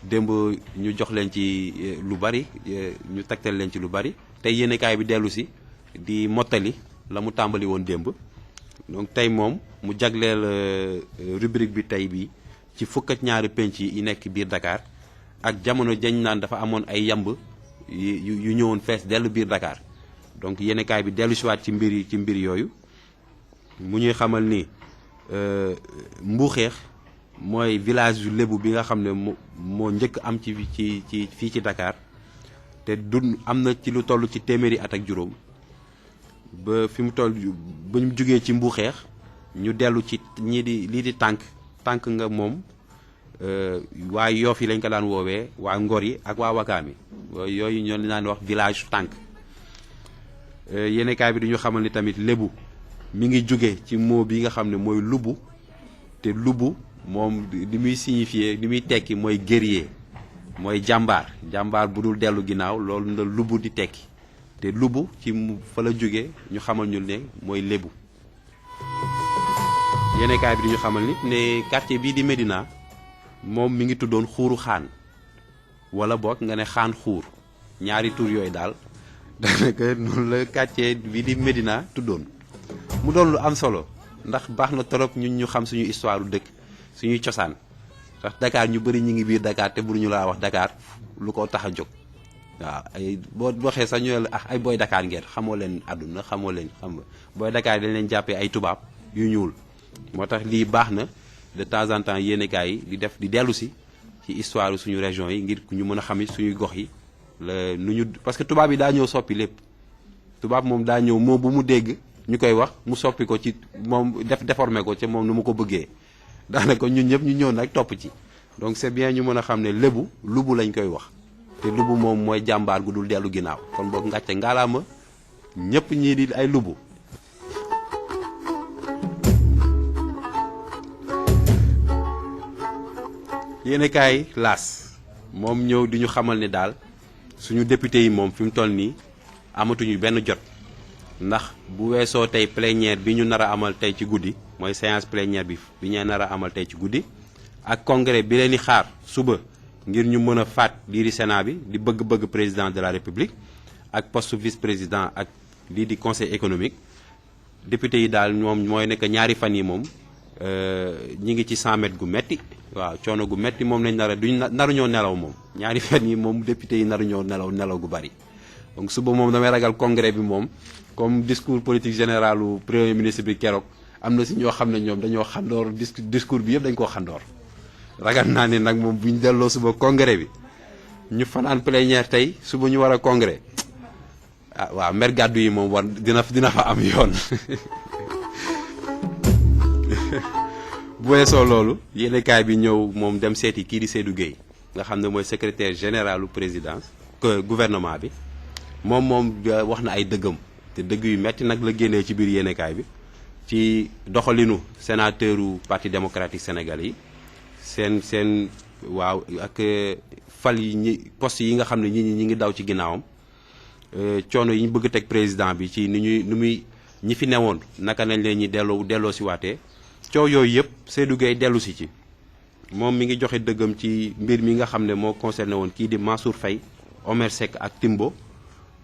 démb ñu jox leen ci lu bari ñu tegtal leen ci lu bari tey yéenekaay bi dellu si di mottali la mu tàmbali woon démb donc tey moom mu jagleel rubrique bi tey bi ci fukk ak ñaari penc yi nekk biir Dakar ak jamono jañ naan dafa amoon ay yamb yu ñëwoon fees dellu biir Dakar donc yéenekaay bi dellu siwaat ci mbir yooyu mu ñuy xamal ni Mbuuxeex mooy village yu lébu bi nga xam ne moo njëkk am ci fii ci Dakar te am na ci lu toll ci téeméeri at ak juróom ba fi mu toll ba ñu jógee ci Mbuuxeex ñu dellu ci lii di tànk nga moom waa Yoof yi lañ ko daan woowee waa Ngor yi ak waa Wakaam yi yooyu ñoo daan wax village tànk yéenekaay bi duñu xamal ni tamit lébu mi ngi jóge ci mot bi nga xam ne mooy lubu te lubu moom li muy signifier li muy tekki mooy guerrier mooy jàmbaar bu dul dellu ginnaaw loolu la lubu di tekki te lubu ci fa la jóge ñu xamal ñu ne mooy lébu yéenekaay bi di ñu xamal nit ne quartier bii di Médina moom mi ngi tuddoon xuuru xaan wala boog nga ne xaan xuur ñaari tur yooyu daal daanaka noonu la quartier bii di Médina tuddoon mu doon lu am solo ndax baax na trop ñun ñu xam suñu histoire dëkk suñuy cosaan ndax Dakar ñu bëri ñu ngi biir Dakar te mënuñu laa wax Dakar lu ko tax a jóg waaw ay boo waxee sax ñu ne la ay booy Dakar ngeen xamoo leen àdduna xamoo leen xam nga booy Dakar dañ leen jàppee ay tubaab yu ñuul moo tax lii baax na de temps en temps yéenekaay yi di dellu si ci histoire suñu région yi ngir ñu mën a xam suñuy gox yi la nu ñu parce que tubaab yi daa ñëw soppi lépp tubaab moom daa ñëw moo bu mu dégg ñu koy wax mu soppi ko ci moom déformé ko ci moom nu mu ko bëggee daanaka ñun ñëpp ñu ñëw nag topp ci donc c'est bien ñu mën a xam ne lébu lubu lañ koy wax te lubu moom mooy jàmbaar gu dul dellu ginnaaw kon boog ngàcce ngaalaama ñëpp ñii di ay lubu. yéen kaay laas moom ñëw di ñu xamal ne daal suñu député yi moom fi mu toll nii amatuñu benn jot ndax bu weesoo tey plénière bi ñu nar a amal tey ci guddi mooy séance plénière bi ñu nar a amal tey ci guddi ak congrès bi leen di xaar suba ngir ñu mën a faat lii di Sénat bi di bëgg-bëgg président de la République ak poste vice président ak lii di conseil économique député yi daal moom mooy nekk ñaari fan yi moom ñi ngi ci 100 mètres gu metti waaw coono gu metti moom lañ nar a duñ naruñoo nelaw moom ñaari fan yi moom député yi naruñoo nelaw gu bari donc suba moom damay ragal congrès bi moom comme discours politique général u premier ministre bi keroog am na si ñoo xam ne ñoom dañoo xandoor discours bi yëpp dañ koo xandoor ragal naa ne nag moom bu ñu delloo suba congrès bi ñu fanaan plénière tey suba ñu war a congrès ah waaw mer gàddu yi moom war dina fa am yoon bu weesoo loolu yéenekaay bi ñëw moom dem seeti kii di Seydou Gueye nga xam ne mooy secrétaire général u présidence gouvernement bi moom wax na ay dëggam te dëgg yu metti nag la génnee ci biir yéenekaay bi ci doxalinu sénateur u parti démocratique sénégalais yi seen waaw ak fal yi ñi poste yi nga xam ne ñi ngi daw ci ginnaawam coono yi ñu bëgg teg président bi ci ni muy ñi fi newoon naka nañ leen ñi delloo si waatee coow yooyu yëpp Seydou Gueye dellu si ci moom mi ngi joxe dëggam ci mbir mi nga xam ne moo concerné woon kii di Mansour Faye Omer Seck ak Timbo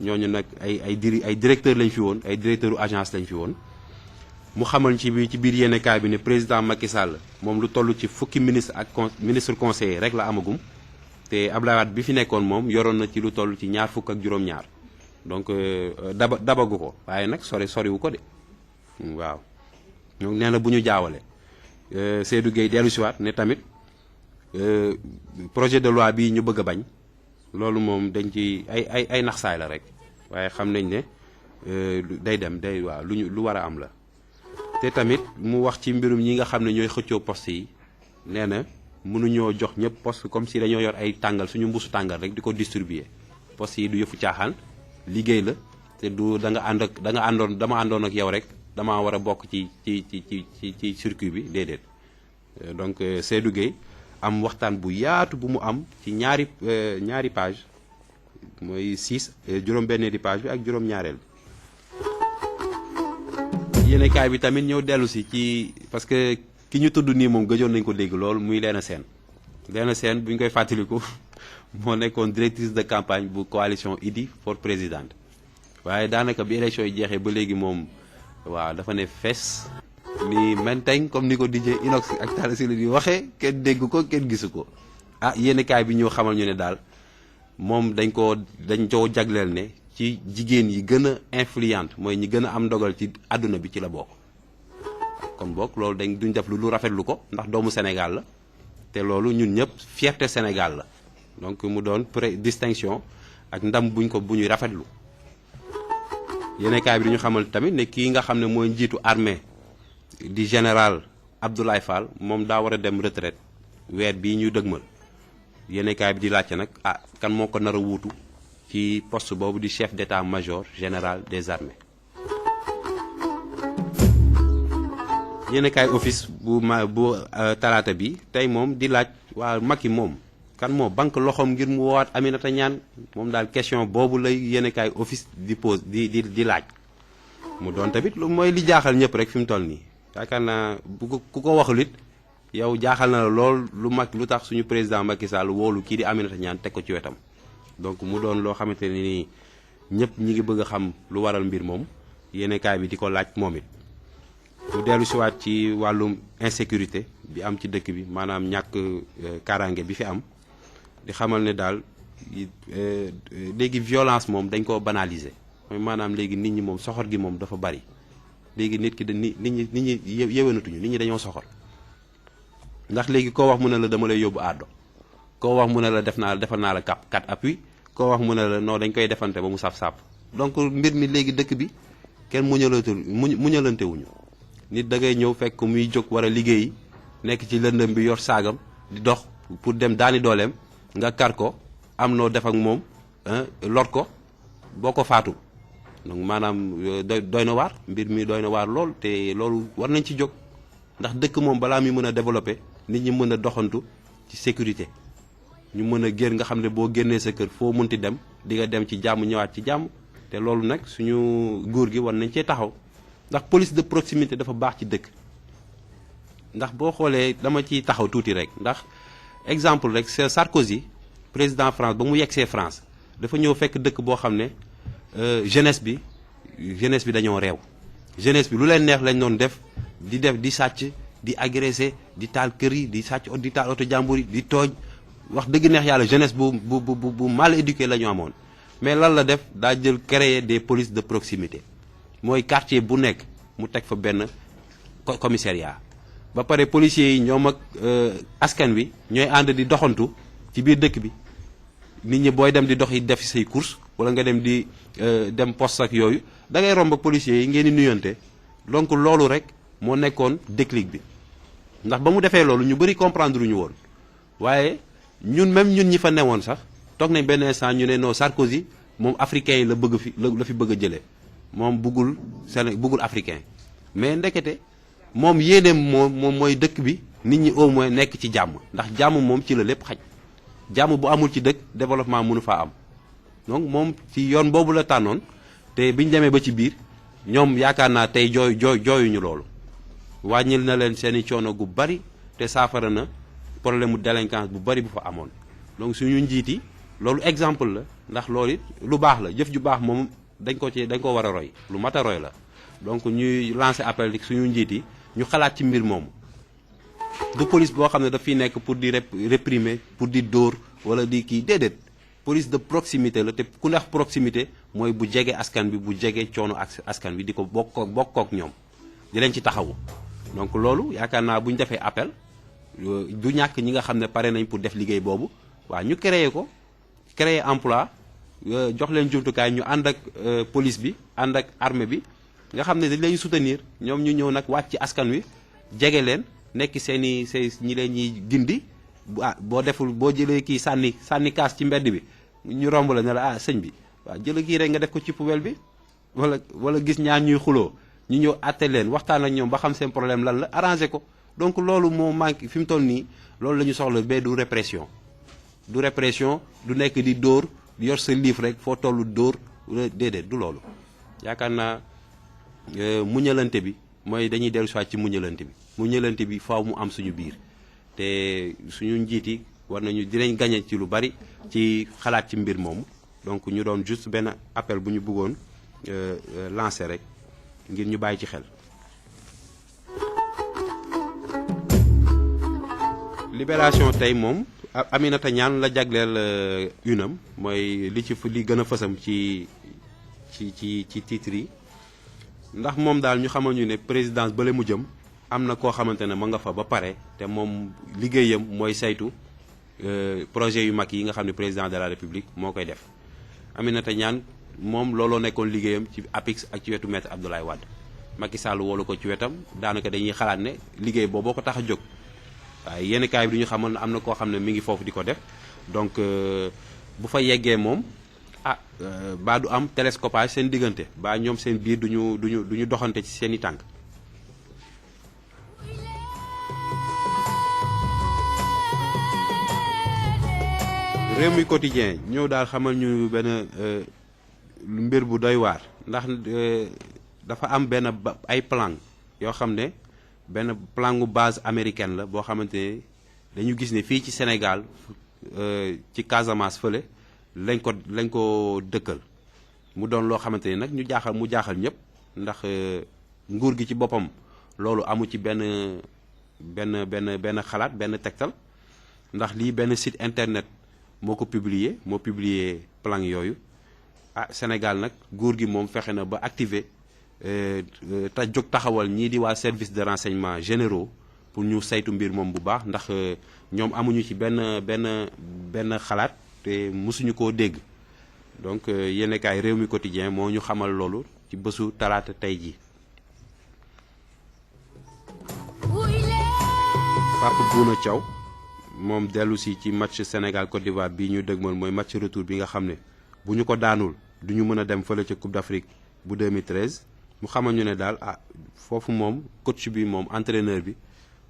ñooñu nag ay directeur lañ fi woon ay directeur agence lañ fi woon mu xamal ci biir yéenekaay bi ne président Macky Sall moom lu toll ci fukki ministre ak ministre conseiller rek la amagum te Abdoulaye Wade bi fi nekkoon moom yoroon na ci lu toll ci ñaar fukk ak juróom-ñaar donc dabagu ko waaye nag soriwu ko de waaw donc nee na bu ñu jaawale Seydou Gueye dellu siwaat ne tamit projet de loi bii ñu bëgg a bañ loolu moom dañ ci ay naxsaay la rek waaye xam nañ ne day waaw lu war a am la te tamit mu wax ci mbirum ñi nga xam ne ñooy xëccoo poste yi nee na mënuñoo jox ñëpp poste comme si dañoo yor ay tàngal suñu mbuusu tàngal rek di ko distribuer poste yi du yëfu caaxaan liggéey la te du dama àndoon ak yow rek dama war a bokk ci circuit bi déedéet donc Seydou Gueye am waxtaan bu yaatu bu mu am ci ñaari page mooy 6 juróom-benn di page bi ak juróom-ñaareel bi yéenekaay bi tamit ñëw dellu si ci parce que ki ñu tudd nii moom gëjoon nañu ko dégg lool muy Léna Sène bu ñu koy fàttaliku moo nekkoon directrice de campagne bu coalition Idy for présidente waaye daanaka bi élection yi jeexee ba léegi moom waaw dafa ne fees ni menteng comme ni ko DJ Inox ak Talla Sylla di waxee kenn dégg ko kenn gisu ko yéenekaay bi ñëw xamal ñu ne daal moom dañ koo jagleel ne ci jigéen yi gën a influente mooy ñi gën a am ndogal ci àdduna bi ci la bokk kon bokk loolu duñ def lu rafetlu ko ndax doomu Sénégal la te loolu ñun ñëpp fierté Sénégal la donc mu doon distinction ak ndam bu ñuy rafetlu yéenekaay bi di ñu xamal tamit ne kii nga xam ne mooy njiitu armée di général Abdoulaye Fall moom daa war a dem retraite weer bii ñu dëgmal yéenekaay bi di laajte nag kan moo ko nar a wuutu ci poste boobu di chef d'état-major général des armées yéenekaay office bu talaata bi tey moom di laaj waa Macky moom kan moo banque loxoom ngir mu woowaat Aminata Ñaan moom daal question boobu lay yéenekaay office di pose di laaj mu doon tamit lu mooy li jaaxal ñëpp rek fi mu toll nii yaakaar naa ku ko waxul it yow jaaxal na la lool lu tax suñu président Macky Sall woolu kii di Aminata Ñaan teg ko ci wetam donc mu doon loo xamante ne nii ñëpp ñi ngi bëgg a xam lu waral mbir moom yéenekaay bi di ko laaj moom it mu dellu siwaat ci wàllum insécurité bi am ci dëkk bi maanaam ñàkk kaaraange bi fi am di xamal ne daal léegi violence moom dañ koo banaliser mooy maanaam léegi nit ñi moom soxor gi moom dafa bari léegi nit ñi yéwénatuñu nit ñi dañoo soxor ndax léegi koo wax mu ne la dama lay yóbbu àddo koo wax mu ne la defal naa la 4 appui koo wax mu ne la non dañ koy defante ba mu saf-saf donc mbir mi léegi dëkk bi kenn muñalante wuñu nit da ngay ñëw fekk muy jóg war a liggéeyi nekk ci lëndëm bi yor saagam di dox pour dem daani dooleem nga kar ko am noo def ak moom lor ko boo ko faatu donc maanaam doy na waar mbir mi doy na waar lool te loolu war nañ ci jóg ndax dëkk moom balaa muy mën a développer nit ñi mën a doxantu ci sécurité ñu mën a génn nga xam ne boo génnee sa kër foo mënti dem di nga dem ci jàmm ñëwaat ci jàmm te loolu nag suñu nguur gi war nañ cee taxaw ndax police de proximité dafa baax ci dëkk ndax boo xoolee dama ciy taxaw tuuti rek ndax exemple rek c'est Sarkozy président France ba mu yegsee France dafa ñëw fekk dëkk boo xam ne jeunesse bi dañoo réew jeunesse bi lu leen neex lañ doon def di sàcc di agressé di taal kër yi di sàcc di taal oto jàmbur yi di tooñ wax dëgg neex yàlla jeunesse bu mal éduqué la ñu amoon mais lan la def daa jël créer des polices de proximité mooy quartier bu nekk mu teg fa benn commissariat ba pare policiers yi ñoom ak askan wi ñooy ànd di doxantu ci biir dëkk bi nit ñi booy dem di dox yi def say course wala nga dem di dem poste ak yooyu da ngay romb ak policiers yi ngeen di nuyante donc loolu rek moo nekkoon déclic bi ndax ba mu defee loolu ñu bëri comprendre ñu woon waaye ñun ñi fa newoon sax toog nañ benn instant ñu ne non Sarkozy moom africain yi la fi bëgg a jëlee moom buggul africain mais ndekete moom yéeneem moom mooy dëkk bi nit ñi au moins nekk ci jàmm ndax jàmm moom ci la lépp xaj jàmm bu amul ci dëkk développement mënu faa am donc moom ci yoon boobu la tànnoon te biñ demee ba ci biir ñoom yaakaar naa tey jooyuñu loolu wàññil na leen seeni coono gu bari te saafara na problème mu délinquance bu bari bu fa amoon donc suñu njiit yi loolu exemple la ndax loolu it lu baax la jëf ju baax moom dañ ko war a roy lu mat a roy la donc ñuy lancer appel suñu njiit yi ñu xalaat ci mbir moomu du police boo xam ne daf fiy nekk pour di réprimer pour di dóor wala di kii déedéet police de proximité la te ku neex proximité mooy bu jege askan bi bu jege coono askan bi di ko bokkook ñoom di leen ci taxawu donc loolu yaakaar naa bu ñu defee appel du ñàkk ñi nga xam ne pare nañ pour def liggéey boobu waaw ñu créer emploi jox leen jumtukaay ñu ànd ak police bi ànd ak armée bi nga xam ne dañ leen soutenir ñoom ñu ñëw nag wàcc ci askan wi jege leen nekk ñi leen ñuy gindi boo jëlee kii sànni kaas ci mbedd bi ñu romb la ne la sëñ bi waaw jëla kii rek nga def ko ci poubelle bi wala gis ñaar ñuy xuloo ñu ñëw àtte leen waxtaan ak ñoom ba xam seen problème lan la arrangé ko donc loolu moo manqué fi mu toll nii loolu la ñu soxla mais du répression du nekk di dóor yor sa liif rek foo tollu dóor déedéet du loolu yaakaar naa muñalante bi mooy dañuy dellu soit ci muñalante bi faaw mu am suñu biir te suñu njiit yi war nañu dinañ gañe ci lu bari ci xalaat ci mbir moomu donc ñu doon juste benn appel bu ñu bëggoon lancer rek ngir ñu bàyyi ci xel. Libération tey moom Aminata Niane la jagleel unam mooy li gën a fësam ci titre yi ndax moom daal ñu xamal ñu ne présidence bale mu jëm am na koo xamante ne ma nga fa ba pare te moom liggéeyam mooy saytu projet yu mag yi nga xam ne président de la république moo koy def Aminata Niane moom looloo nekkoon liggéeyam ci APIX ak ci wetu maître Abdoulaye Wade Macky Sall woolu ko ci wetam daanaka dañuy xalaat ne liggéey boo ko tax a jóg waaye yenn kaay bi du ñu xamal ne am na koo xam ne mi ngi foofu di ko def donc bu fa yeggee moom baa du am télescopage seen diggante baa ñoom seen biir duñu doxante ci seen i tànk. Rewmi Quotidien ñëw daal xamal ñu benn mbir bu doy waar ndax dafa am ay plan yoo xam ne benn planu base américaine la boo xamante ne dañu gis ne fii ci Sénégal ci Casamance fële lañ ko dëkkal mu doon loo xamante ne nag mu jaaxal ñëpp ndax nguur gi ci boppam loolu amu ci benn xalaat benn tegtal ndax lii benn site internet moo publier plan yooyu Sénégal nag nguur gi moom fexe na ba activer jóg taxawal ñii di waa service de renseignement généraux pour ñu saytu mbir moom bu baax ndax ñoom amuñu ci benn xalaat te mësuñu koo dégg donc yéenekaay Rewmi Quotidien moo ñu xamal loolu ci bésu talaata tey ji. Papa Bouna Thiaw moom dellu si ci match Sénégal Côte d'Ivoire bii ñu dëgmal mooy match retour bi nga xam ne bu ñu ko daanul du ñu mën a dem fële ca Coupe d'Afrique bu 2013 mu xamal ñu ne daal foofu moom coach bi moom entraîneur bi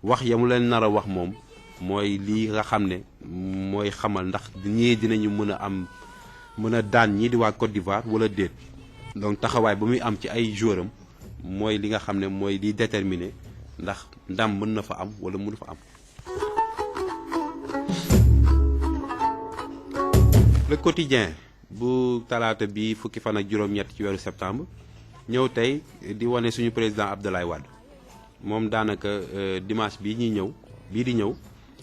wax ya mu leen nar a wax moom mooy lii nga xam ne mooy xamal ndax ñii dinañu mën a daan ñii di waa Côte d'Ivoire wala déet. donc taxawaay ba muy am ci ay joueur am mooy li nga xam ne mooy di déterminer ndax ndam mën na fa am wala mënu fa am. Le quotidien bu talaata bi fukki fan ak juróom-ñett ci weeru septembre ñëw tey di wane suñu président Abdoulaye Wade moom daanaka dimanche bii di ñëw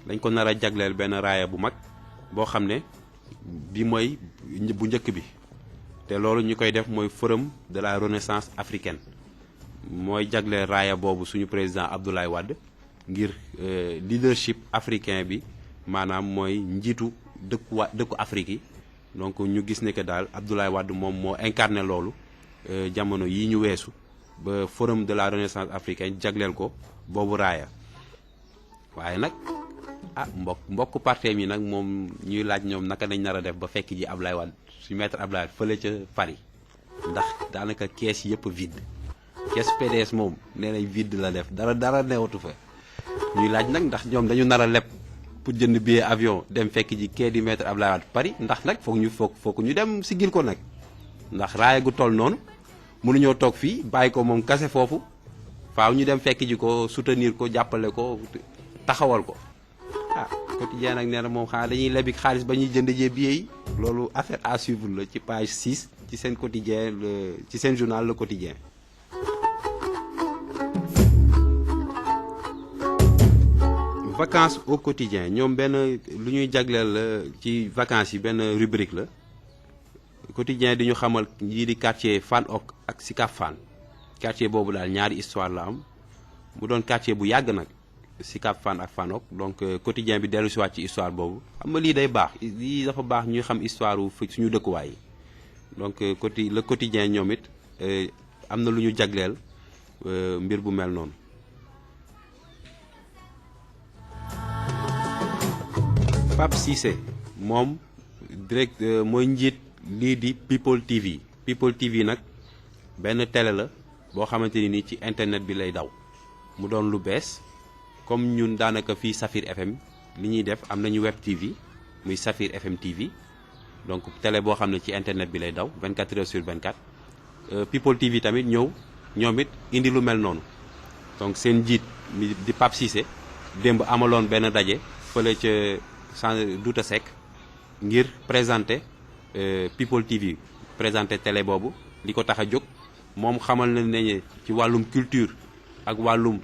dañ ko nar a jagleel benn raaya bu mag boo xam ne bi mooy bu njëkk bi te loolu ñu koy def mooy forum de la renaissance africaine mooy jagleel raaya boobu suñu président Abdoulaye Wade ngir leadership africain bi maanaam mooy njiitu dëkku Afrique yi. donc ñu gis ne que daal Abdoulaye Wade moom moo incarné loolu jamono yi ñu weesu ba forum de la renaissance africaine jagleel ko boobu raaya waaye nag mbokk parteem yi nag moom ñuy laaj ñoom naka nañ nar a def ba fekk ji Abdoulaye Wade su maître Abdoulaye Wade fële ca Paris ndax daanaka kees yëpp vide kees PDS moom nee nañ vide la def dara newatu fa ñuy laaj nag ndax ñoom dañu nar a leb pour jënd billet avion dem fekk ji kee di maître Abdoulaye Wade Paris ndax nag foog ñu dem sigil ko nag ndax raaya gu toll noonu mënuñoo toog fii bàyyi ko moom kase foofu faaw ñu dem fekk ji ko soutenir ko jàppale ko taxawal ko quotidien nag nee na moom xanaa dañuy lebi xaalis ba ñuy jënd jee billet yi loolu affaire à suivre la ci page 6 ci seen quotidien ci seen journal Le Quotidien. Vacances au quotidien ñoom benn lu ñuy jagleel ci vacances yi benn rubrique la quotidien di ñu xamal ñii di quartier Fann Hock ak Sicap Fann quartier boobu daal ñaari histoire la am mu doon quartier bu yàgg nag Sicap Fann ak Fann Hock donc quotidien bi dellu si waat ci histoire boobu xam nga lii day baax lii dafa baax ñuy xam histoire suñu dëkkuwaay yi donc le quotidien ñoom it am na lu ñu jagleel mbir bu mel noonu. Pape Cissé moom direct mooy njiit lii di People TV nag benn télé la boo xamante ni nii ci internet bi lay daw mu doon lu bees comme ñun daanaka fii Safir FM li ñuy def am nañu web TV muy Safir FM TV donc télé boo xam ne ci internet bi lay daw 24 heures sur 24 People TV tamit ñëw ñoom it indi lu mel noonu donc seen njiit mi di Pape Cissé démb amaloon benn daje fële ca Douta Seck ngir présenter People TV présenter télé boobu li ko tax a jóg moom xamal na ne ci wàllum culture ak wàllum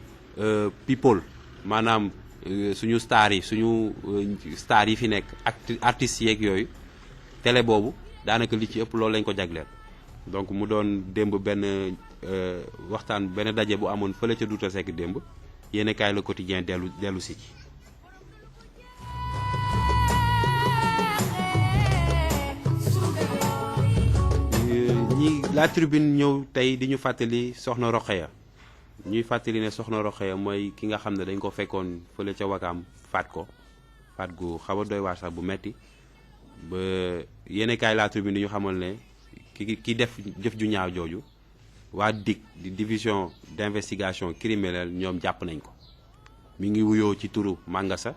people maanaam suñu star yi fi nekk artistes yeeg yooyu télé boobu daanaka li ci ëpp loolu lañ ko jagleel donc mu doon démb benn waxtaan benn daje bu amoon fële ca Douta Seck démb yéen kaay Le Quotidien dellu si ci. La Tribune ñëw tey di ñu fàttali Soxna Rokhaya ñuy fàttali ne Soxna Rokhaya mooy ki nga xam ne dañ ko fekkoon fële ca Wakaam faat gu xaw a doy waar sax bu metti ba yéen kaay La Tribune di ñu xamal ne ki def jëf ju ñaaw jooju waa DIC di division d'investigation criminelle ñoom jàpp nañ ko mi ngi wuyoo ci turu Mangasa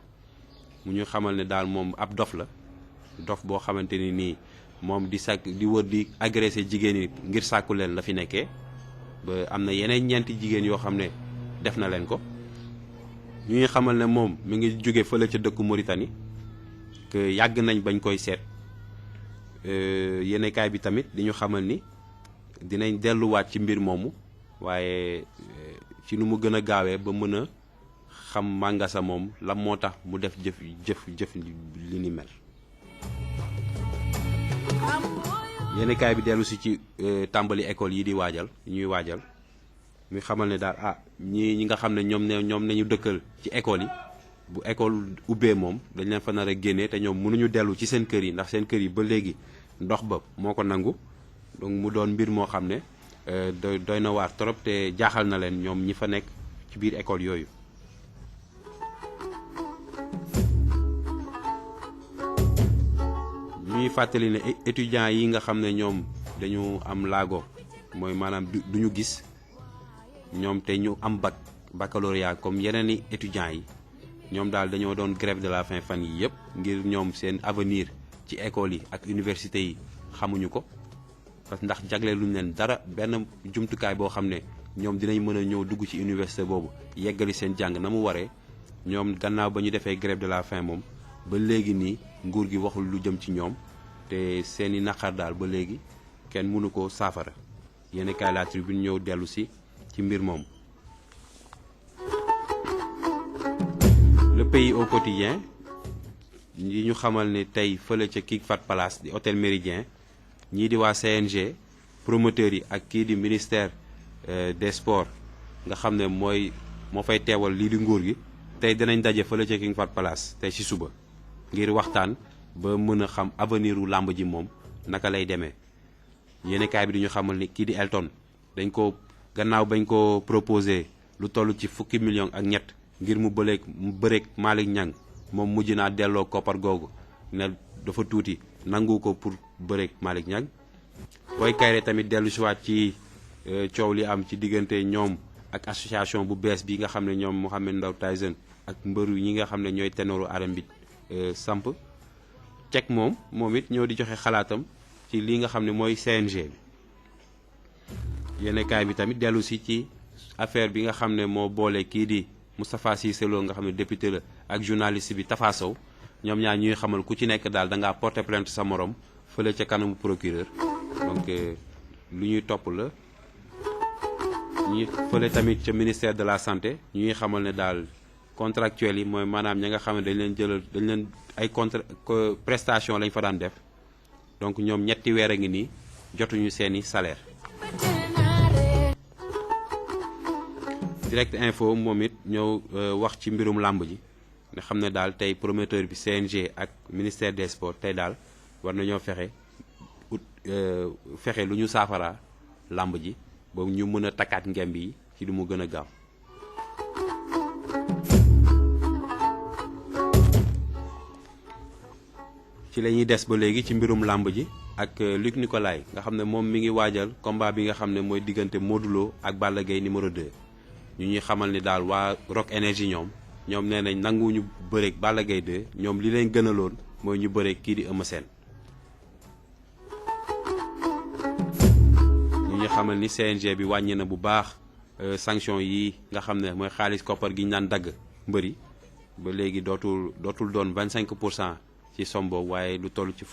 mu ñu xamal ne daal moom ab dof la dof boo xamante ni nii moom di wër di agressé jigéen yi ngir sàkku leen la fi nekkee ba am na yeneen ñeenti jigéen yoo xam ne def na leen ko ñuy xamal ne moom mi ngi jóge fële ca dëkku Mauritanie que yàgg nañ bañ koy seet yéenekaay bi tamit di ñu xamal ni dinañ delluwaat ci mbir moomu waaye ci nu mu gën a gaawee ba mën a xam Mangasa moom lan moo tax mu def jëf li ni mel. yéenekaay bi dellu si ci tàmbali école yi ñuy waajal muy xamal ne daal ñi nga xam ne ñoom nañu dëkkal ci école yi bu école ubbee moom dañ leen fa nar a génnee te ñoom mënuñu dellu ci seen kër yi ndax seen kër yi ba léegi ndox ba moo ko nangu donc mu doon mbir moo xam ne doy na waar trop te jaaxal na leen ñoom ñi fa nekk ci biir école yooyu. ñuy fàttali ne étudiants yi nga xam ne ñoom dañu am laago mooy maanaam duñu gis ñoom te ñu am baccalauréat comme yeneen i étudiants yi ñoom daal dañoo doon grève de la faim fan yi yëpp ngir ñoom seen avenir ci école yi ak université yi xamuñu ko parce que ndax jagleeluñ leen dara benn jumtukaay boo xam ne ñoom dinañ mën a ñëw dugg ci université boobu yeggali seen jàng na mu waree ñoom gannaaw ba ñu defee grève de la faim moom ba léegi nii nguur gi waxul lu jëm ci ñoom te seeni naqar daal ba léegi kenn mënu ko saafara yéen kaay La Tribune ñëw dellu si ci mbir moom. Le Pays au quotidien yi ñu xamal ne tey fële ca King Fahd Palace di hôtel Méridien ñii di waa CNG promoteurs yi ak kii di ministère des sports nga xam ne moo fay teewal lii di nguur gi tey dinañ daje fële ca King Fahd Palace tey ci suba ngir waxtaan ba mën a xam avenir u làmb ji moom naka lay demee. yéenekaay bi di ñu xamal ni kii di Elton dañ ko gannaaw bañ ko proposé lu toll ci fukki millions ak ñett ngir mu bëreeg Malick Niang moom mujj naa delloo koppar googu ne dafa tuuti nangu ko pour bëreeg Malick Niang. Boy Kayre tamit dellu si waat ci coow li am ci diggante ñoom ak association bu bees bi nga xam ne ñoom Mohamed Ndao Tyson ak mbëru ñi nga xam ne ñooy ténoru arène bi samp cek moom it ñoo di joxe xalaatam ci li nga xam ne mooy CNG bi. yéenekaay bi tamit dellu si ci affaire bi nga xam ne moo boole kii di Moustapha Cissé Lo nga xam ne député la ak journaliste bi Tafa Sow ñoom ñaar ñuy xamal ku ci nekk daal da ngaa porter plainte sa morom fële ca kanamu procureur donc lu ñuy topp la. ñi fële tamit ca ministère de la santé ñuy xamal ne daal contractuels yi mooy maanaam ña nga xam ne dañ leen ay prestation lañ fa daan def donc ñoom ñetti weer a ngi nii jotuñu seeni salaire. Direct Info moom it ñëw wax ci mbirum làmb ji nga xam ne daal tey promoteur bi CNG ak ministère des sports tey daal war nañoo fexe lu ñu saafara làmb ji boobu ñu mën a takkaat ngemb yi ci lu mu gën a gaaw. ci la ñuy des ba léegi ci mbirum làmb ji ak Luc Nicolaï nga xam ne moom mi ngi waajal combat bi nga xam ne mooy diggante Modou Lo ak Balla Gaye numéro 2 ñu ñuy xamal ni daal waa Rock Énergie ñoom nee nañ nanguwuñu bëreeg Balla Gaye 2 ñoom li leen gënaloon mooy ñu bëreeg kii di Eumeu Sène. ñu xamal ni CNG bi wàññi na bu baax sanction yi nga xam ne mooy xaalis koppar gi ñu daan dagg mbëri ba léegi dootul doon 25% ci somme boobu waaye lu toll ci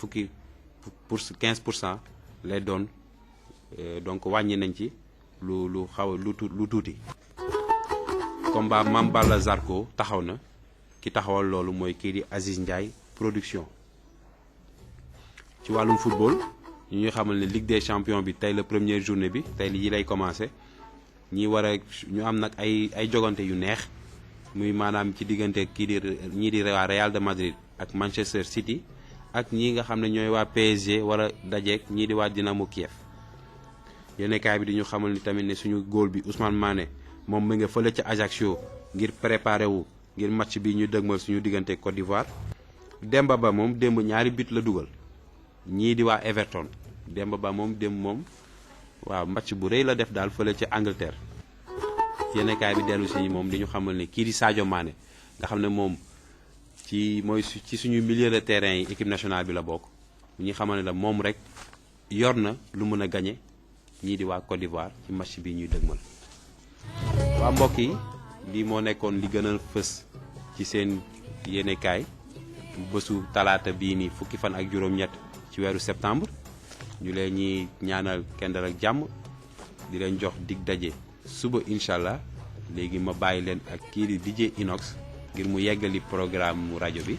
15% lay doon donc wàññi nañ ci lu tuuti. combat Mame Balla Zarko taxaw na ki taxawal loolu mooy kii di Aziz Ndiaye production. ci wàllum football ñu xamal ne Ligue des champions bi tey la première journée bi tey yi lay commencé ñu am nag ay jogante yu neex muy maanaam ci diggante ñii di waa Real de Madrid ak Manchester City ak ñii nga xam ne ñooy waa PSG war a dajeek ñii di waa Dynamo Kiev. yéenekaay bi di ñu xamal ni tamit ne suñu góol bi Ousmane Mané moom mu nga fële ca Ajaccio ngir préparé wu ngir match bi ñu dëgmal suñu diggante Côte d'Ivoire. Demba Ba moom démb ñaari but la dugal ñii di waa Everton Demba Ba moom waaw match bu rëy la def daal fële ca Angleterre. yéenekaay bi dellu si moom di ñu xamal ne kii di Sadio Mané nga xam ne moom ci suñu milieu de terrain yi équipe nationale bi la bokk ñu xamal ne la moom rek yor na lu mën a gagné ñii di waa Côte d'Ivoire ci match bi ñuy dëgmal. waa mbokk yi lii moo nekkoon li gën a fës ci seen yéenekaay bésu talaata bii nii fukki fan ak juróom-ñett ci weeru septembre ñu leen ñi ñaanal kendal ak jàmm di leen jox dig daje suba incha allah léegi ma bàyyi leen ak kii di DJ Inox ngir mu yeggali programme mu rajo bi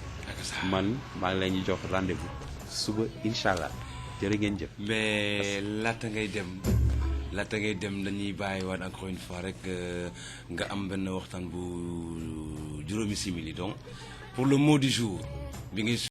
man maa ngi leen di jox rendez-vous suba incha allah jërë ngeen jëf. mais laata ngay dem dañuy bàyyi waat encore une fois rek nga am benn waxtaan bu juróomi simili donc pour le mot du jour bi ngi